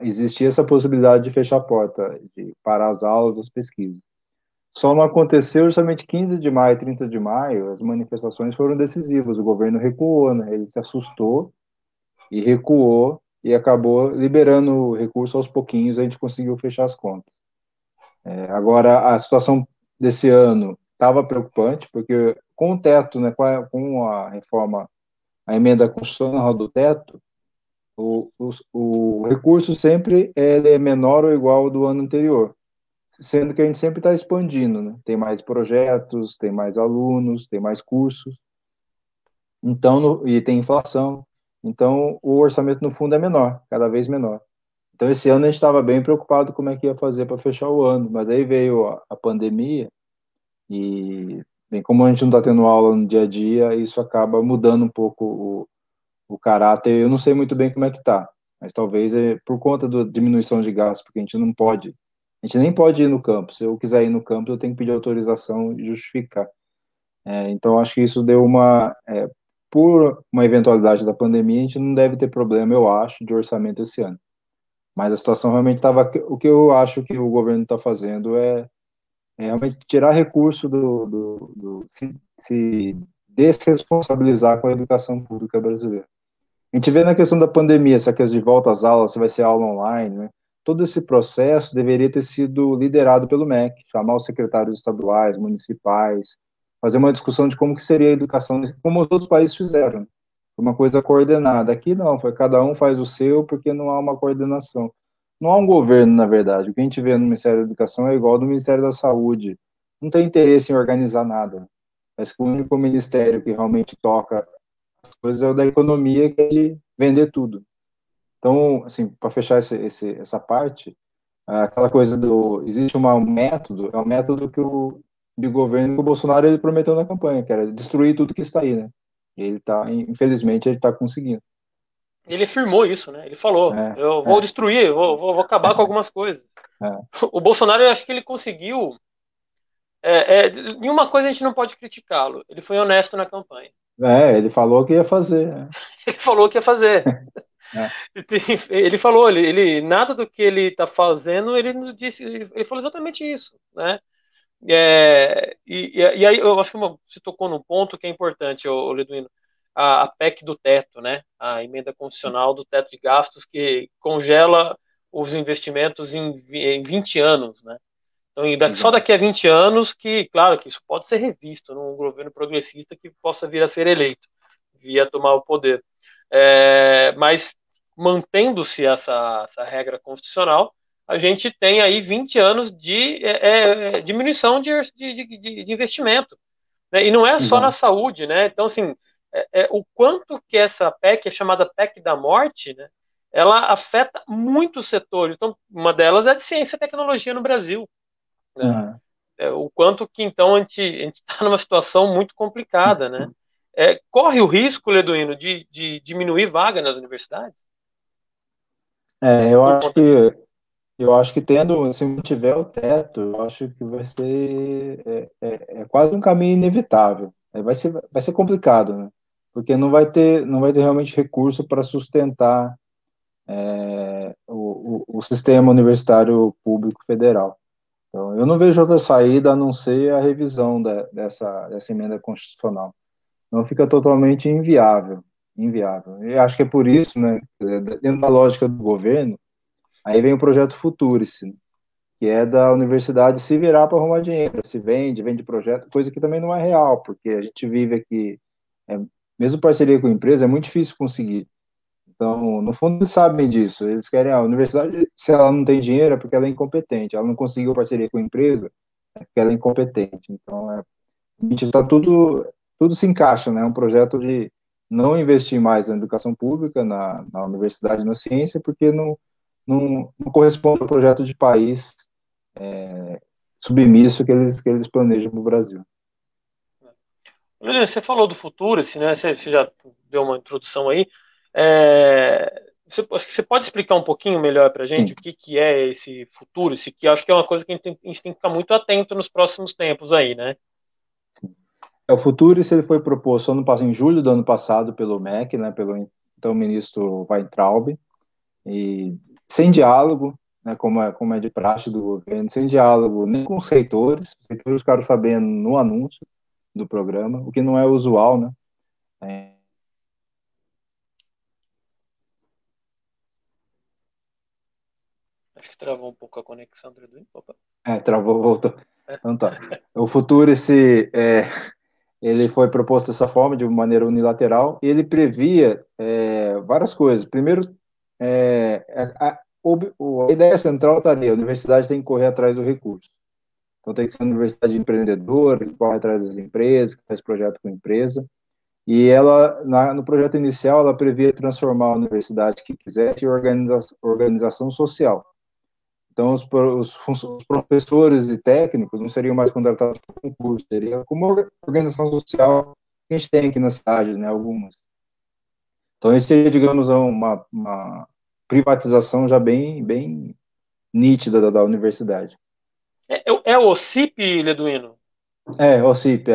Existia essa possibilidade de fechar a porta, de parar as aulas, as pesquisas. Só não aconteceu justamente 15 de maio, 30 de maio, as manifestações foram decisivas, o governo recuou, né? Ele se assustou e recuou e acabou liberando o recurso aos pouquinhos, a gente conseguiu fechar as contas. Agora, a situação desse ano estava preocupante, porque com o teto, né, com a reforma, a emenda constitucional do teto, o recurso sempre é menor ou igual ao do ano anterior, sendo que a gente sempre está expandindo, né? Tem mais projetos, tem mais alunos, tem mais cursos, então, e tem inflação, então o orçamento no fundo é menor, cada vez menor. Então, esse ano a gente estava bem preocupado como é que ia fazer para fechar o ano, mas aí veio a pandemia e, bem, como a gente não está tendo aula no dia a dia, isso acaba mudando um pouco o caráter. Eu não sei muito bem como é que está, mas talvez por conta da diminuição de gastos, porque a gente nem pode ir no campo. Se eu quiser ir no campo, eu tenho que pedir autorização e justificar. Então, acho que isso deu por uma eventualidade da pandemia, a gente não deve ter problema, eu acho, de orçamento esse ano. Mas a situação realmente estava. O que eu acho que o governo está fazendo é realmente tirar recurso se desresponsabilizar com a educação pública brasileira. A gente vê na questão da pandemia, essa questão de volta às aulas, se vai ser aula online, né? Todo esse processo deveria ter sido liderado pelo MEC, chamar os secretários estaduais, municipais, fazer uma discussão de como que seria a educação, como os outros países fizeram. Uma coisa coordenada. Aqui não, foi cada um faz o seu porque não há uma coordenação. Não há um governo, na verdade. O que a gente vê no Ministério da Educação é igual ao do Ministério da Saúde. Não tem interesse em organizar nada. Mas que o único ministério que realmente toca as coisas é o da economia, que é de vender tudo. Então, assim, para fechar essa parte, aquela coisa do existe um método, é um método de governo que o Bolsonaro ele prometeu na campanha, que era destruir tudo que está aí, né? E ele tá, infelizmente, ele está conseguindo. Ele afirmou isso, né? Ele falou: É, eu vou é, destruir, vou acabar com algumas coisas. é. O Bolsonaro, eu acho que ele conseguiu. Em uma coisa a gente não pode criticá-lo. Ele foi honesto na campanha. Ele falou que ia fazer. Ele falou que ia fazer. É, Ele falou, nada do que ele está fazendo, ele não disse, ele falou exatamente isso, né? E aí eu acho que você tocou num ponto que é importante, Leduino, a PEC do teto, né? A emenda constitucional do teto de gastos que congela os investimentos em 20 anos, né? Então, só exato. daqui a 20 anos que, claro, que isso pode ser revisto num governo progressista que possa vir a ser eleito, via tomar o poder. Mas mantendo-se essa regra constitucional, a gente tem aí 20 anos de diminuição de investimento. Né? E não é só na Exato. saúde, né? Então, assim, o quanto que essa PEC, é chamada PEC da morte, né? Ela afeta muitos setores. Então, uma delas é a de ciência e tecnologia no Brasil, né? Uhum. O quanto que então a gente está numa situação muito complicada, né? Corre o risco, Leduino, de diminuir vaga nas universidades É, por conta disso. eu acho que tendo, se não tiver o teto, eu acho que vai ser é quase um caminho inevitável. Vai ser complicado, né? Porque não vai ter realmente recurso para sustentar o sistema universitário público federal. Então, eu não vejo outra saída a não ser a revisão dessa emenda constitucional. Não fica totalmente inviável, inviável. E acho que é por isso, né, dentro da lógica do governo, aí vem o projeto Futurice, que é da universidade se virar para arrumar dinheiro, se vende projeto, coisa que também não é real, porque a gente vive aqui, é, mesmo parceria com empresa, é muito difícil conseguir. Então, no fundo, eles sabem disso. Eles querem a universidade, se ela não tem dinheiro, é porque ela é incompetente. Ela não conseguiu parceria com a empresa, é porque ela é incompetente. Então, a gente tá tudo se encaixa, né? É um projeto de não investir mais na educação pública, na universidade, na ciência, porque não corresponde ao projeto de país submisso que eles planejam para o Brasil. Você falou do futuro, assim, né? Você já deu uma introdução aí. Acho que você pode explicar um pouquinho melhor para a gente Sim. o que é esse futuro, esse que acho que é uma coisa que a gente tem que ficar muito atento nos próximos tempos aí, né? O Futurice ele foi proposto em julho do ano passado pelo MEC, né, pelo então ministro Weintraub, e sem diálogo, né, como é de praxe do governo, sem diálogo nem com os reitores ficaram sabendo no anúncio do programa, o que não é usual, né? É, Acho que travou um pouco a conexão do Edwin. Opa. travou, voltou. É. Então tá. O Futurice, ele foi proposto dessa forma, de maneira unilateral, e ele previa várias coisas. Primeiro, a ideia central está ali, a universidade tem que correr atrás do recurso. Então tem que ser uma universidade empreendedora, que corre atrás das empresas, que faz projeto com a empresa. E ela, no projeto inicial, ela previa transformar a universidade que quisesse em organização social. Então, os professores e técnicos não seriam mais contratados por concurso, seria como uma organização social que a gente tem aqui na cidade, né, algumas. Então, esse seria, digamos, uma privatização já bem nítida da universidade. É o OCIP, Leduino? O CIP,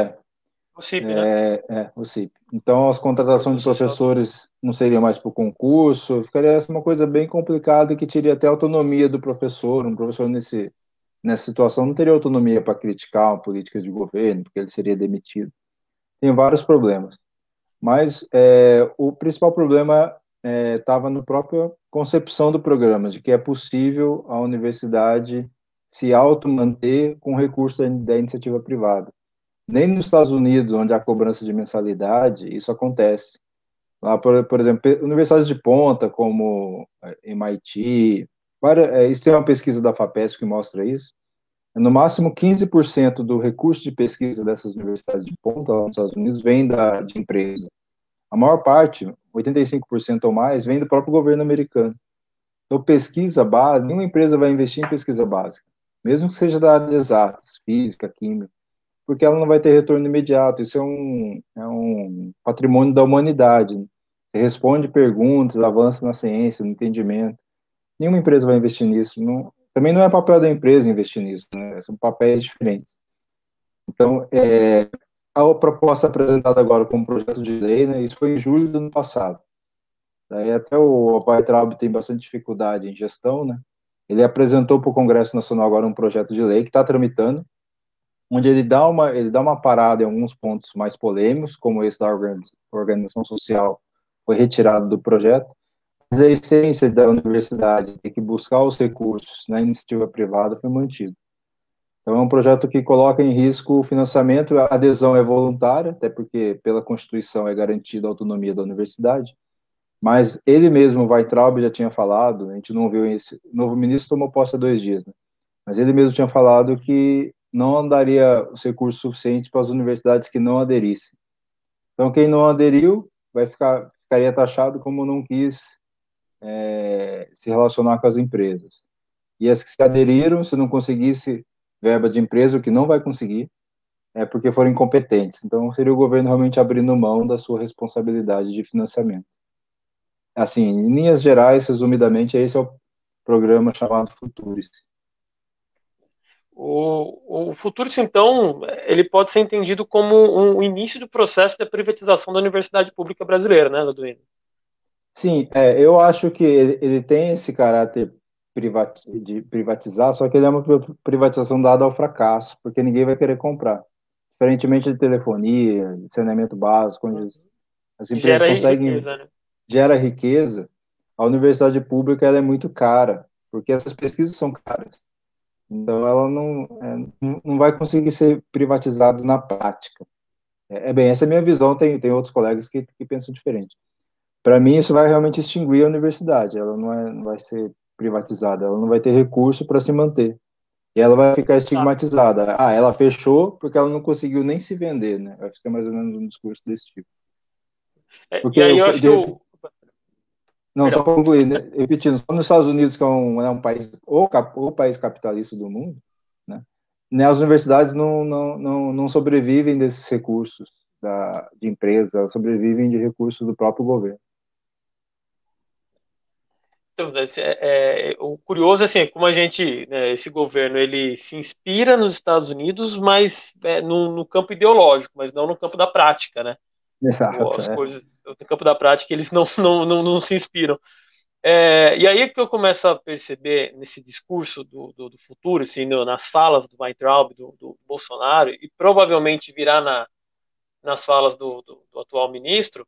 OCIP, né? o CIP. Então, as contratações de Social. professores não seriam mais por concurso, ficaria uma coisa bem complicada que teria até autonomia do professor. Um professor nessa situação não teria autonomia para criticar uma política de governo, porque ele seria demitido. Tem vários problemas. Mas o principal problema estava na própria concepção do programa, de que é possível a universidade se automanter com recursos da iniciativa privada. Nem nos Estados Unidos, onde há cobrança de mensalidade, isso acontece. Lá, por exemplo, universidades de ponta, como MIT, isso tem uma pesquisa da FAPESP que mostra isso. No máximo, 15% do recurso de pesquisa dessas universidades de ponta lá nos Estados Unidos vem de empresa. A maior parte, 85% ou mais, vem do próprio governo americano. Então, pesquisa básica, nenhuma empresa vai investir em pesquisa básica, mesmo que seja da área de exatas, física, química, porque ela não vai ter retorno imediato. Isso é um patrimônio da humanidade. Você responde perguntas, avança na ciência, no entendimento. Nenhuma empresa vai investir nisso. Também não é papel da empresa investir nisso, né? São papéis diferentes. Então, a proposta apresentada agora como projeto de lei, né, isso foi em julho do ano passado. Daí até o Weintraub tem bastante dificuldade em gestão, né? Ele apresentou para o Congresso Nacional agora um projeto de lei que está tramitando, onde ele dá uma parada em alguns pontos mais polêmicos, como esse da organização social foi retirado do projeto, mas a essência da universidade, ter que buscar os recursos na iniciativa privada, foi mantido. Então, é um projeto que coloca em risco o financiamento, a adesão é voluntária, até porque pela Constituição é garantida a autonomia da universidade, mas ele mesmo, Weintraub, já tinha falado, a gente não viu esse, o novo ministro tomou posse há 2 dias, né? Mas ele mesmo tinha falado que não andaria os recursos suficientes para as universidades que não aderissem. Então, quem não aderiu ficaria taxado como não quis se relacionar com as empresas. E as que se aderiram, se não conseguisse verba de empresa, o que não vai conseguir, é porque foram incompetentes. Então, seria o governo realmente abrindo mão da sua responsabilidade de financiamento. Assim, em linhas gerais, resumidamente, esse é o programa chamado Futuris. O Futuros, então, ele pode ser entendido como um início do processo de privatização da universidade pública brasileira, né, Laduino? Sim, eu acho que ele tem esse caráter de privatizar, só que ele é uma privatização dada ao fracasso, porque ninguém vai querer comprar. Diferentemente de telefonia, de saneamento básico, onde as Que empresas gera conseguem riqueza, né? gerar riqueza, a universidade pública ela é muito cara, porque essas pesquisas são caras. Então, ela não vai conseguir ser privatizada na prática. Bem, essa é a minha visão, tem outros colegas que pensam diferente. Para mim, isso vai realmente extinguir a universidade. Ela não vai ser privatizada, ela não vai ter recurso para se manter. E ela vai ficar Tá. estigmatizada. Ah, ela fechou porque ela não conseguiu nem se vender, né? Vai ficar mais ou menos um discurso desse tipo. E Porque, aí eu acho que não, só Perdão. para concluir, né? Repetindo, só nos Estados Unidos, que é um país, o país capitalista do mundo, né, as universidades não sobrevivem desses recursos de empresa, elas sobrevivem de recursos do próprio governo. Então, o curioso é assim, como a gente, né, esse governo, ele se inspira nos Estados Unidos, mas no campo ideológico, mas não no campo da prática, né? Exato, As coisas no campo da prática eles não se inspiram. E aí é que eu começo a perceber nesse discurso do futuro, assim, nas falas do Weintraub, do Bolsonaro, e provavelmente virá nas falas do atual ministro,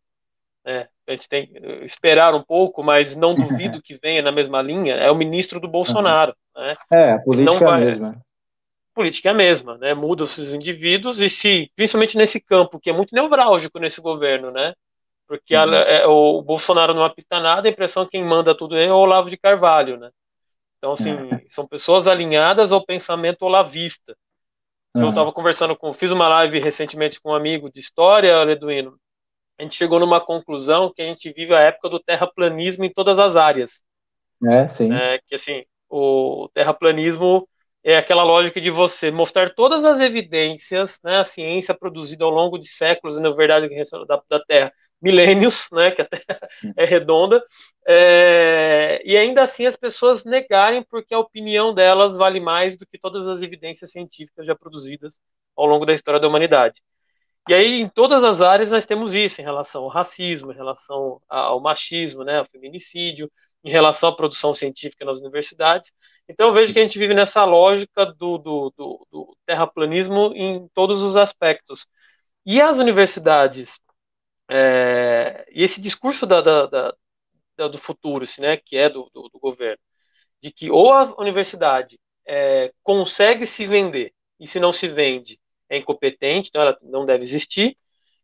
né? A gente tem que esperar um pouco, mas não duvido que venha na mesma linha, é o ministro do Uhum. Bolsonaro, né? A Ele não política é a vai. mesma. Política é a mesma, né? Muda-se os indivíduos e se, principalmente nesse campo que é muito nevrálgico nesse governo, né? Porque Uhum. o Bolsonaro não apita nada, a impressão que quem manda tudo é o Olavo de Carvalho, né? Então, É. assim, são pessoas alinhadas ao pensamento olavista. Que eu Uhum. estava fiz uma live recentemente com um amigo de história, Leduino. A gente chegou numa conclusão que a gente vive a época do terraplanismo em todas as áreas, Sim. né? Que assim, o terraplanismo é aquela lógica de você mostrar todas as evidências, né, a ciência produzida ao longo de séculos, e na verdade da Terra, milênios, né, que a Terra é redonda, e ainda assim as pessoas negarem porque a opinião delas vale mais do que todas as evidências científicas já produzidas ao longo da história da humanidade. E aí, em todas as áreas, nós temos isso, em relação ao racismo, em relação ao machismo, né, ao feminicídio, em relação à produção científica nas universidades. Então, eu vejo que a gente vive nessa lógica do terraplanismo em todos os aspectos. E as universidades, e esse discurso do futuro, assim, né, que é do governo, de que ou a universidade consegue se vender, e se não se vende, é incompetente, então ela não deve existir,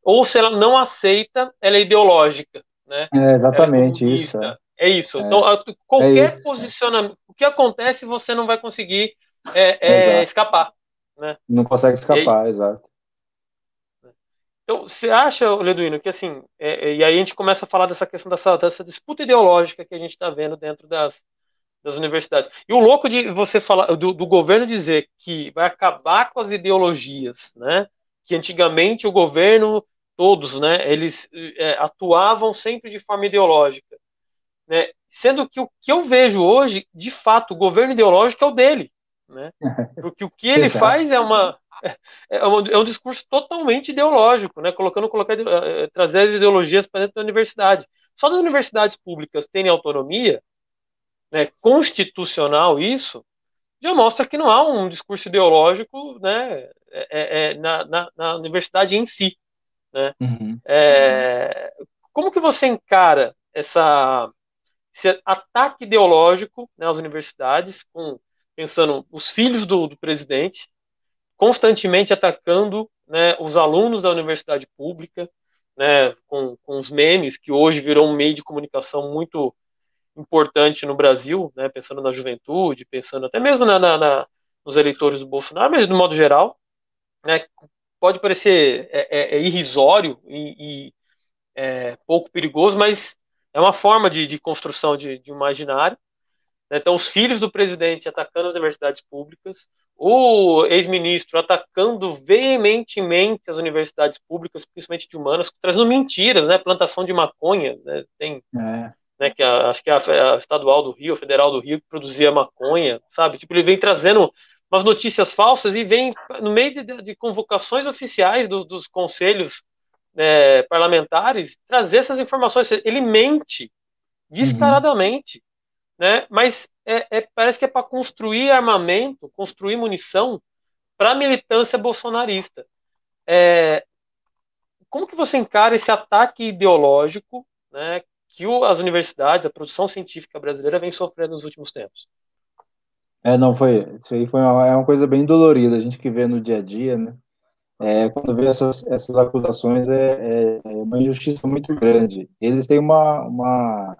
ou se ela não aceita, ela é ideológica, né? É Ela é exatamente isso. comunista. É isso. Então, É, é qualquer isso. posicionamento, o que acontece, você não vai conseguir Exato. escapar, né? Não consegue E aí, escapar, exato. então, você acha, Leduíno, que assim, e aí a gente começa a falar dessa questão dessa disputa ideológica que a gente está vendo dentro das universidades. E o louco de você falar do governo dizer que vai acabar com as ideologias, né? Que antigamente o governo, todos, né? Eles atuavam sempre de forma ideológica, né? Sendo que o que eu vejo hoje, de fato, o governo ideológico é o dele, né? Porque o que ele Exato. faz é um discurso totalmente ideológico, né? Trazer as ideologias para dentro da universidade. Só das universidades públicas terem autonomia, né, constitucional isso, já mostra que não há um discurso ideológico, né, na universidade em si, né? Uhum. É, como que você encara esse ataque ideológico, né, às universidades, pensando os filhos do presidente constantemente atacando, né, os alunos da universidade pública, né, com os memes que hoje virou um meio de comunicação muito importante no Brasil, né, pensando na juventude, pensando até mesmo nos eleitores do Bolsonaro, mas de modo geral, né, pode parecer irrisório e pouco perigoso, mas é uma forma de construção de um imaginário. Né? Então, os filhos do presidente atacando as universidades públicas, o ex-ministro atacando veementemente as universidades públicas, principalmente de humanas, trazendo mentiras, né, plantação de maconha, né, tem, É. né, acho que a estadual do Rio, a federal do Rio, que produzia maconha, sabe? Tipo, ele vem trazendo umas notícias falsas e vem no meio de convocações oficiais dos conselhos parlamentares trazer essas informações. Ele mente Uhum. descaradamente, né? Mas parece que é para construir armamento, construir munição para a militância bolsonarista. Como que você encara esse ataque ideológico, né, que as universidades, a produção científica brasileira vem sofrendo nos últimos tempos? Não, isso aí é uma coisa bem dolorida, a gente que vê no dia a dia, né? Quando vê essas acusações, é uma injustiça muito grande. Eles têm uma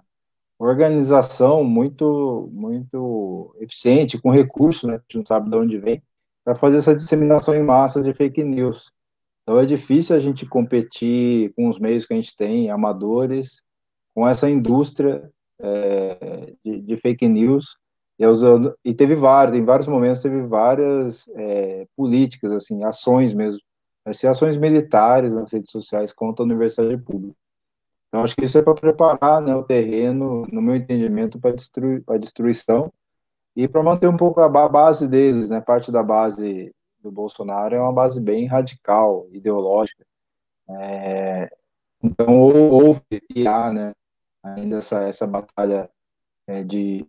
organização muito eficiente, com recursos, né? A gente não sabe de onde vem, para fazer essa disseminação em massa de fake news. Então é difícil a gente competir com os meios que a gente tem, amadores, com essa indústria de fake news. E em vários momentos teve várias políticas, assim, ações mesmo, vai ser ações militares nas redes sociais contra a universidade pública. Então acho que isso é para preparar, né, o terreno, no meu entendimento, para destruição e para manter um pouco a base deles, né? Parte da base do Bolsonaro é uma base bem radical, ideológica. Então, houve e há, né, ainda essa batalha de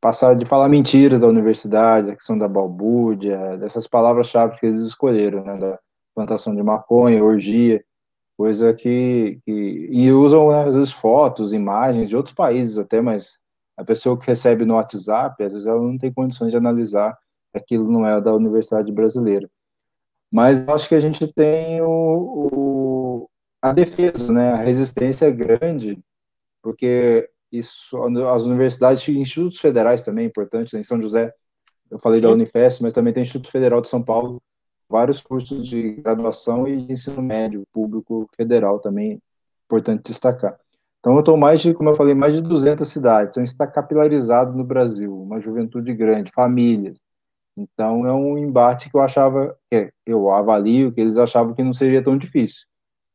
passar, de falar mentiras da universidade, a questão da balbúrdia, dessas palavras-chave que eles escolheram, né, da plantação de maconha, orgia, coisa e usam, né, às vezes fotos, imagens de outros países até, mas a pessoa que recebe no WhatsApp, às vezes ela não tem condições de analisar que aquilo não é da universidade brasileira. Mas eu acho que a gente tem a defesa, né? A resistência é grande, porque isso, as universidades e institutos federais também importantes, né? Em São José, eu falei da Sim. Unifesp, mas também tem Instituto Federal de São Paulo, vários cursos de graduação e de ensino médio público federal também, importante destacar. Então, eu estou como eu falei, mais de 200 cidades, então isso está capilarizado no Brasil, uma juventude grande, famílias. Então, é um embate que eu avalio que eles achavam que não seria tão difícil.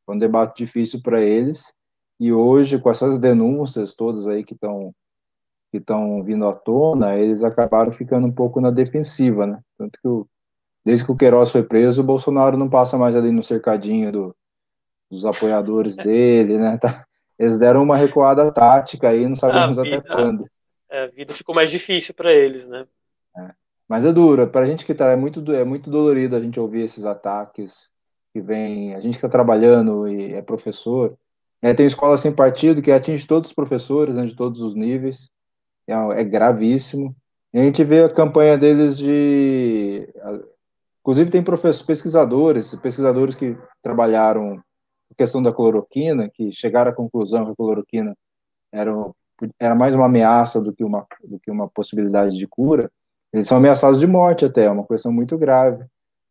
Foi um debate difícil para eles, e hoje, com essas denúncias todas aí que estão vindo à tona, eles acabaram ficando um pouco na defensiva, né? Tanto que desde que o Queiroz foi preso, o Bolsonaro não passa mais ali no cercadinho dos apoiadores dele, né? Eles deram uma recuada tática aí, não A sabemos até vida, quando. a vida ficou mais difícil para eles, né? Né? Mas é dura, para a gente que tá, é muito dolorido a gente ouvir esses ataques que vem, a gente que está trabalhando e é professor, Tem escola sem partido que atinge todos os professores, né, de todos os níveis, é gravíssimo. E a gente vê a campanha deles inclusive tem professores, pesquisadores que trabalharam a questão da cloroquina, que chegaram à conclusão que a cloroquina era, era mais uma ameaça do que uma possibilidade de cura. Eles são ameaçados de morte até, é uma questão muito grave.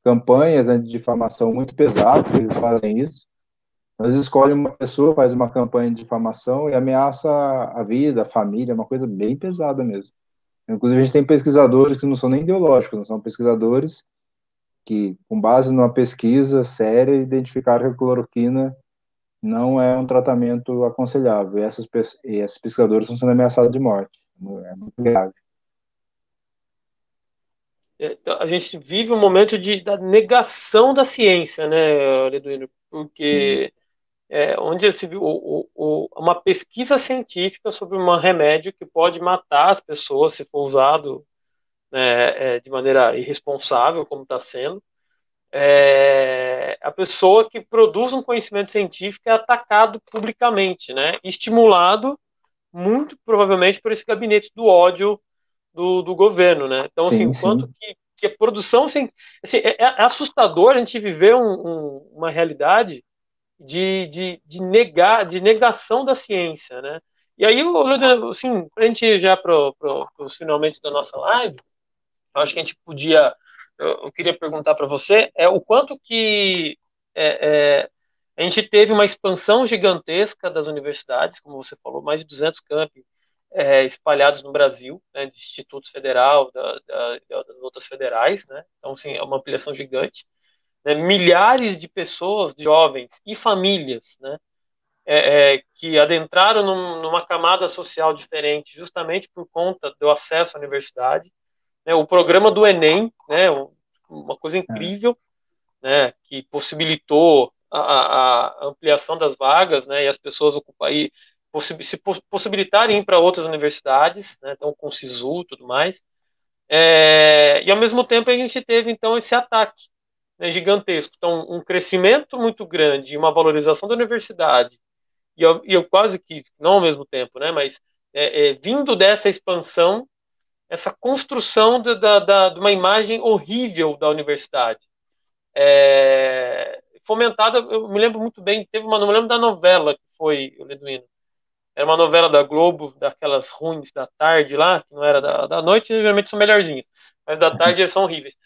Campanhas, né, de difamação muito pesadas, que eles fazem isso. Eles escolhem uma pessoa, faz uma campanha de difamação e ameaça a vida, a família, é uma coisa bem pesada mesmo. Inclusive, a gente tem pesquisadores que não são nem ideológicos, não são pesquisadores que, com base numa pesquisa séria, identificaram que a cloroquina não é um tratamento aconselhável. E esses pesquisadores estão sendo ameaçados de morte. É muito grave. Então, a gente vive um momento da negação da ciência, né, Leduino? Sim, Porque onde se viu uma pesquisa científica sobre um remédio que pode matar as pessoas se for usado, né, de maneira irresponsável, como está sendo. A pessoa que produz um conhecimento científico é atacado publicamente, né, estimulado muito provavelmente por esse gabinete do ódio do governo, né? Então, assim, sim, o quanto sim. que a produção assim, é assustador a gente viver uma realidade de negação da ciência, né? E aí, assim, para a gente ir já para os finalmente da nossa live, eu acho que a gente podia, eu queria perguntar para você, o quanto que é, é, a gente teve uma expansão gigantesca das universidades, como você falou, mais de 200 campi espalhados no Brasil, né, de institutos federal, das outras federais, né? Então, assim, é uma ampliação gigante, né? Milhares de pessoas, de jovens e famílias, né, que adentraram numa camada social diferente, justamente por conta do acesso à universidade, né? O programa do Enem, né, uma coisa É. incrível, né, que possibilitou a ampliação das vagas, né, e as pessoas ocuparem, se possibilitarem ir para outras universidades, né, então com o SISU e tudo mais. E ao mesmo tempo a gente teve então esse ataque, né, gigantesco. Então, um crescimento muito grande, uma valorização da universidade, e eu quase que, não ao mesmo tempo, né, mas vindo dessa expansão, essa construção de uma imagem horrível da universidade. Fomentada, eu me lembro muito bem, não me lembro da novela que foi o Leduino. Era uma novela da Globo, daquelas ruins da tarde lá, que não era da noite, geralmente são melhorzinhas, mas da tarde eles são horríveis.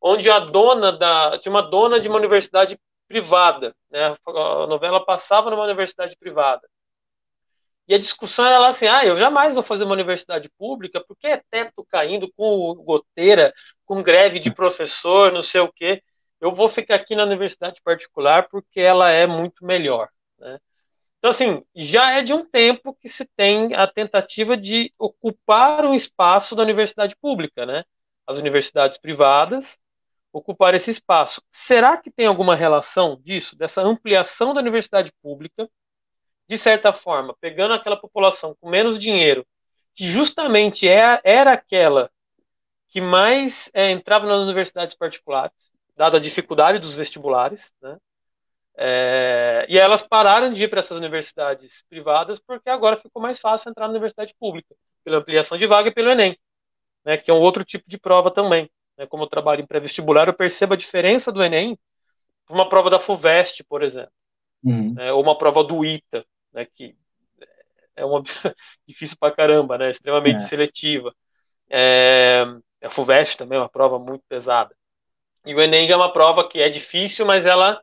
Onde tinha uma dona de uma universidade privada, né? A novela passava numa universidade privada. E a discussão era lá assim: eu jamais vou fazer uma universidade pública porque é teto caindo, com goteira, com greve de professor, não sei o quê. Eu vou ficar aqui na universidade particular porque ela é muito melhor, né? Então, assim, já é de um tempo que se tem a tentativa de ocupar um espaço da universidade pública, né? As universidades privadas ocupar esse espaço. Será que tem alguma relação disso, dessa ampliação da universidade pública, de certa forma, pegando aquela população com menos dinheiro, que justamente era aquela que mais entrava nas universidades particulares, dada a dificuldade dos vestibulares, né? E elas pararam de ir para essas universidades privadas porque agora ficou mais fácil entrar na universidade pública, pela ampliação de vaga e pelo Enem, né, que é um outro tipo de prova também. Né? Como eu trabalho em pré-vestibular, eu percebo a diferença do Enem para uma prova da FUVEST, por exemplo, Uhum. né, ou uma prova do ITA, né, que é uma difícil para caramba, né, extremamente É. seletiva. A FUVEST também é uma prova muito pesada. E o Enem já é uma prova que é difícil, mas ela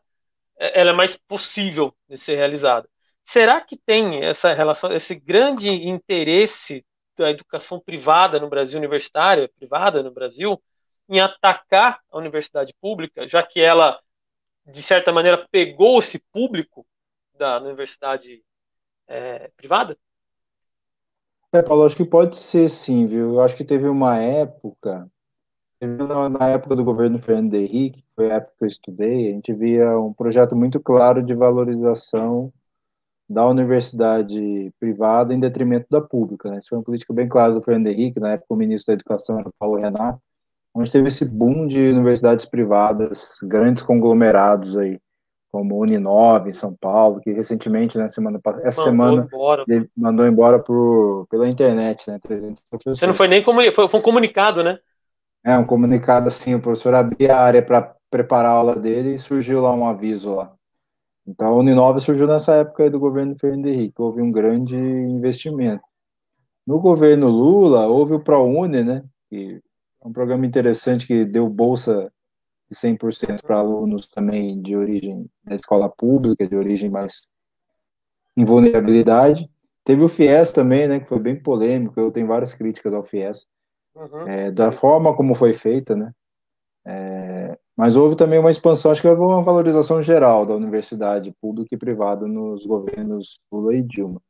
é mais possível de ser realizada. Será que tem essa relação, esse grande interesse da educação privada no Brasil, universitária privada no Brasil, em atacar a universidade pública, já que ela, de certa maneira, pegou esse público da universidade privada? Paulo, acho que pode ser sim, viu? Eu acho que teve uma época, na época do governo Fernando Henrique, que foi a época que eu estudei, a gente via um projeto muito claro de valorização da universidade privada em detrimento da pública, né? Isso foi uma política bem clara do Fernando Henrique, na época o ministro da Educação era o Paulo Renato, onde teve esse boom de universidades privadas, grandes conglomerados aí, como Uninove em São Paulo, que recentemente, né, essa Mandou semana, embora. ele mandou embora pela internet, né, 300 Você não foi professores. nem foi um comunicado, né? É um comunicado assim, o professor abria a área para preparar a aula dele e surgiu lá um aviso lá. Então, a Uninove surgiu nessa época aí do governo Fernando Henrique, houve um grande investimento. No governo Lula, houve o ProUni, né, que é um programa interessante que deu bolsa de 100% para alunos também de origem da escola pública, de origem mais em vulnerabilidade. Teve o FIES também, né, que foi bem polêmico, eu tenho várias críticas ao FIES, Uhum. da forma como foi feita, né, mas houve também uma expansão, acho que houve uma valorização geral da universidade pública e privada nos governos Lula e Dilma.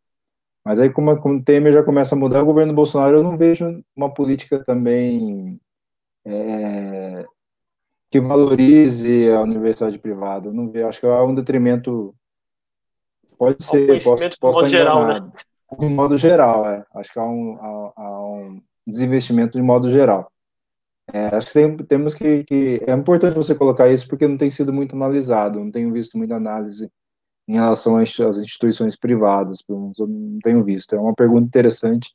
Mas aí, como o Temer já começa a mudar, o governo Bolsonaro, eu não vejo uma política também que valorize a universidade privada. Eu não vejo, acho que é um detrimento. Pode Ao ser, posso, conhecimento de posso modo estar geral, né? enganado. De modo geral, é. Acho que há um desinvestimento de modo geral. Acho que temos que. É importante você colocar isso porque não tem sido muito analisado, não tenho visto muita análise em relação às instituições privadas, pelo menos eu não tenho visto. É uma pergunta interessante.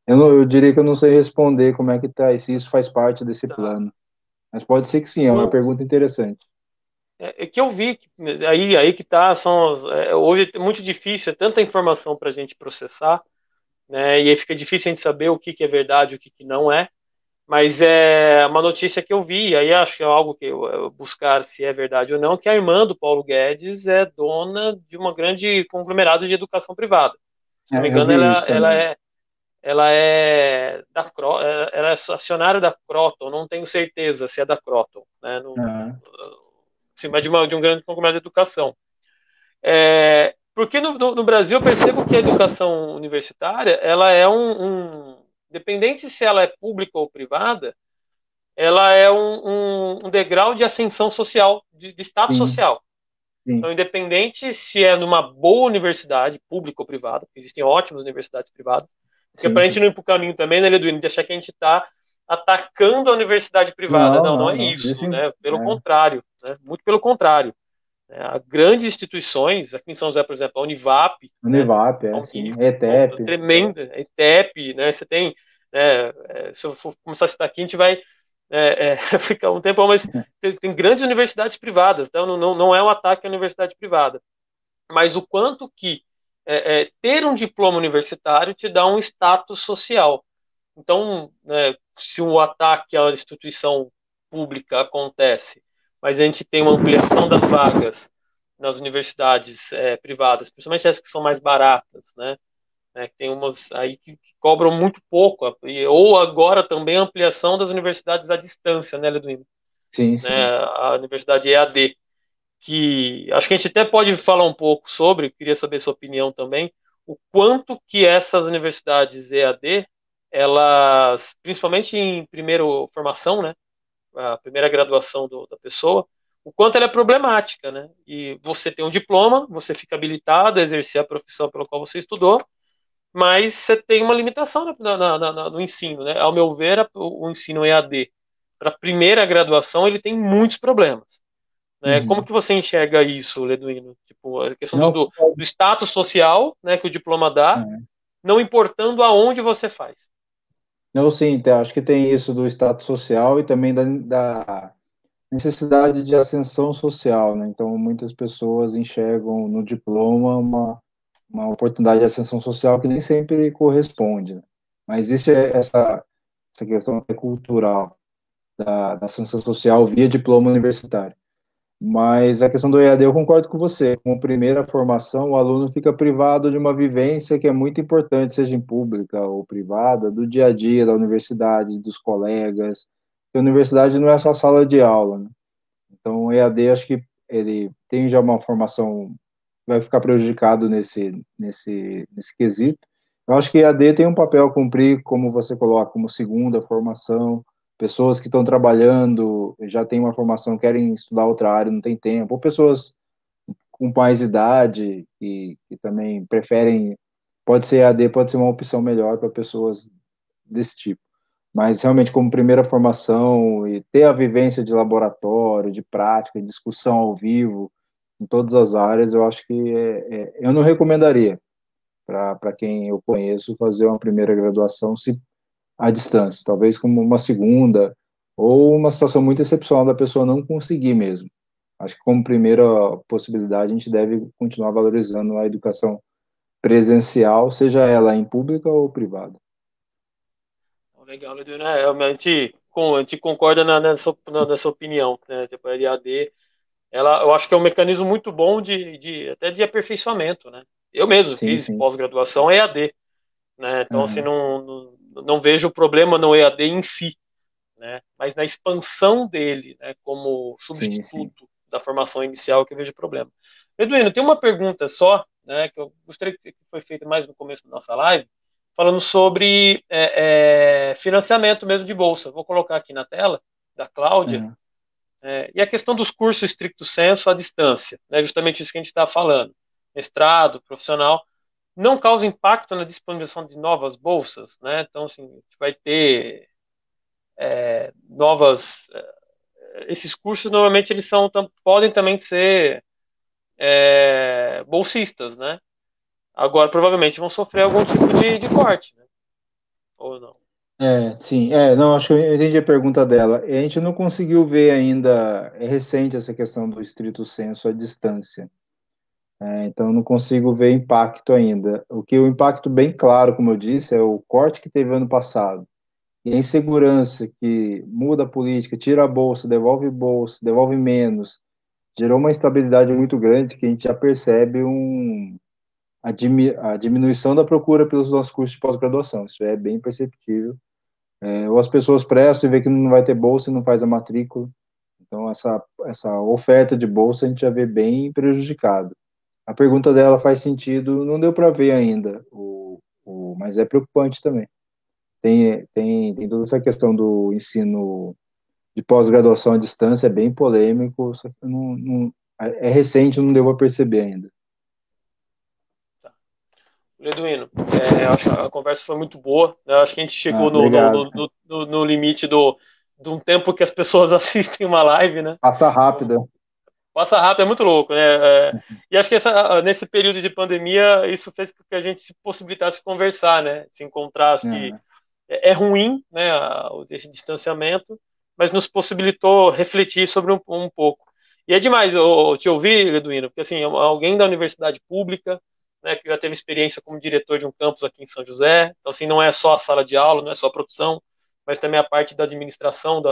Eu diria que eu não sei responder como é que está, se isso faz parte desse Tá. plano. Mas pode ser que sim, é uma Eu, pergunta interessante. que eu vi, aí que tá, hoje é muito difícil, é tanta informação para a gente processar, né? E aí fica difícil a gente saber o que que é verdade, o que que não é. Mas é uma notícia que eu vi, aí acho que é algo que eu buscar se é verdade ou não, que a irmã do Paulo Guedes é dona de uma grande conglomerado de educação privada. Se não me Eu engano, vi isso também. ela é ela é acionária da Croton, não tenho certeza se é da Croton, né? Aham. Sim, mas de um grande conglomerado de educação. Porque no Brasil eu percebo que a educação universitária, ela é independente se ela é pública ou privada, ela é um degrau de ascensão social, de status Sim, social. sim, Então, independente se é numa boa universidade, pública ou privada, porque existem ótimas universidades privadas, porque sim, para a gente sim. não ir para o caminho também, né, Leduino, de achar que a gente está atacando a universidade privada. Não, Não, não não, é não. isso, Disse, né? Pelo contrário, né? Muito pelo contrário. Né? Há grandes instituições, aqui em São José, por exemplo, a Univap, né? Univap, A sim. Unip, ETEP. tremenda, a ETEP, né? Você tem, né, se eu for começar a citar aqui, a gente vai ficar um tempo, mas tem grandes universidades privadas, então não é um ataque à universidade privada, mas o quanto que ter um diploma universitário te dá um status social. Então, né, se um ataque à instituição pública acontece, mas a gente tem uma ampliação das vagas nas universidades privadas, principalmente as que são mais baratas, né? Tem umas aí que cobram muito pouco, ou agora também a ampliação das universidades à distância, né, Leduino? Sim, Né, sim. a universidade EAD, que acho que a gente até pode falar um pouco sobre, queria saber sua opinião também, o quanto que essas universidades EAD, elas, principalmente em primeiro formação, né, a primeira graduação da pessoa, o quanto ela é problemática, né? E você tem um diploma, você fica habilitado a exercer a profissão pela qual você estudou, mas você tem uma limitação no ensino, né? Ao meu ver, o ensino EAD para a primeira graduação ele tem muitos problemas, né? Como Uhum. que você enxerga isso, Leduino? Tipo, a questão Não, do status social, né, que o diploma dá, é. não importando aonde você faz. Não, sim, acho que tem isso do status social e também da necessidade de ascensão social, né? Então, muitas pessoas enxergam no diploma uma oportunidade de ascensão social que nem sempre corresponde, né? Mas existe essa questão cultural da ascensão social via diploma universitário. Mas a questão do EAD, eu concordo com você. Com a primeira formação, o aluno fica privado de uma vivência que é muito importante, seja em pública ou privada, do dia a dia da universidade, dos colegas. Porque a universidade não é só sala de aula, né? Então, o EAD, acho que ele tem já uma formação, vai ficar prejudicado nesse quesito. Eu acho que EAD tem um papel a cumprir, como você coloca, como segunda formação. Pessoas que estão trabalhando, já têm uma formação, querem estudar outra área, não tem tempo. Ou pessoas com mais idade que também preferem. Pode ser EAD, pode ser uma opção melhor para pessoas desse tipo. Mas realmente, como primeira formação e ter a vivência de laboratório, de prática, de discussão ao vivo, em todas as áreas, eu acho que eu não recomendaria para quem eu conheço fazer uma primeira graduação se à distância, talvez como uma segunda, ou uma situação muito excepcional da pessoa não conseguir mesmo. Acho que como primeira possibilidade, a gente deve continuar valorizando a educação presencial, seja ela em pública ou privada. Legal, Eduardo, né? A gente concorda nessa opinião, né? Tipo, a EAD, eu acho que é um mecanismo muito bom até de aperfeiçoamento, né? Eu mesmo Sim, fiz sim. pós-graduação EAD, né? Então, assim, Aham. não vejo o problema no EAD em si, né? Mas na expansão dele, né? Como Sim, sim. substituto da formação inicial que eu vejo problema. Eduardo, tem uma pergunta só, né? Que eu gostaria que foi feita mais no começo da nossa live, falando sobre financiamento mesmo de bolsa. Vou colocar aqui na tela, da Cláudia, Aham. e a questão dos cursos estricto sensu à distância, né? Justamente isso que a gente está falando. Mestrado, profissional, não causa impacto na disponibilização de novas bolsas, né? Então, assim, a gente vai ter novas. Esses cursos normalmente podem também ser bolsistas, né? Agora provavelmente vão sofrer algum tipo de corte, né? Ou não? Sim, não, acho que eu entendi a pergunta dela. A gente não conseguiu ver ainda, é recente essa questão do estrito sensu à distância. Então, eu não consigo ver impacto ainda. O impacto bem claro, como eu disse, é o corte que teve ano passado. E a insegurança que muda a política, tira a bolsa, devolve menos, gerou uma instabilidade muito grande que a gente já percebe a diminuição da procura pelos nossos cursos de pós-graduação. Isso é bem perceptível. Ou as pessoas prestam e vê que não vai ter bolsa e não faz a matrícula. Então, essa oferta de bolsa a gente já vê bem prejudicado. A pergunta dela faz sentido, não deu para ver ainda, mas é preocupante também. Tem toda essa questão do ensino de pós-graduação à distância, é bem polêmico, só que é recente, não deu para perceber ainda. Tá. Leduino, eu acho que a conversa foi muito boa, né? Eu acho que a gente Ah, chegou obrigado. no limite de um tempo que as pessoas assistem uma live, né? Passa rápida. Passa rápido, é muito louco, né? E acho que nesse período de pandemia, isso fez com que a gente se possibilitasse conversar, né? Se encontrar. Acho que É, é ruim, né? Esse distanciamento, mas nos possibilitou refletir sobre um pouco. E é demais eu te ouvir, Eduino, porque assim, alguém da universidade pública, né, que já teve experiência como diretor de um campus aqui em São José, então assim, não é só a sala de aula, não é só a produção, mas também a parte da administração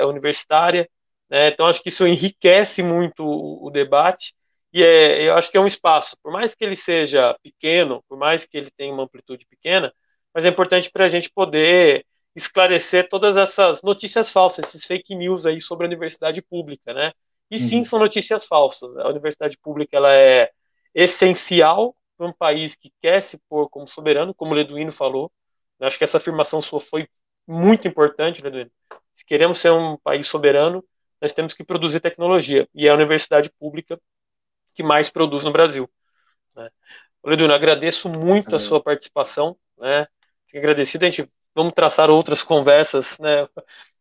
universitária, né? Então acho que isso enriquece muito o debate e eu acho que é um espaço, por mais que ele seja pequeno, por mais que ele tenha uma amplitude pequena, mas é importante para a gente poder esclarecer todas essas notícias falsas, esses fake news aí sobre a universidade pública, né? E sim, uhum, são notícias falsas. A universidade pública ela é essencial para um país que quer se pôr como soberano, como o Leduino falou. Eu acho que essa afirmação sua foi muito importante, Leduino. Se queremos ser um país soberano, nós temos que produzir tecnologia. E é a universidade pública que mais produz no Brasil, né? Leduino, agradeço muito a é, sua participação, né? Fico agradecido. A gente vamos traçar outras conversas, né,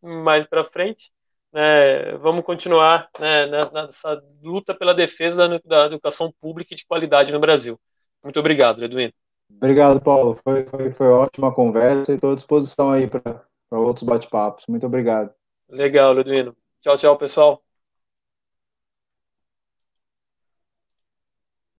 mais para frente, né? Vamos continuar, né, nessa luta pela defesa da educação pública e de qualidade no Brasil. Muito obrigado, Leduino. Obrigado, Paulo. Foi ótima conversa e estou à disposição aí para outros bate-papos. Muito obrigado. Legal, Leduino. Tchau, tchau, pessoal.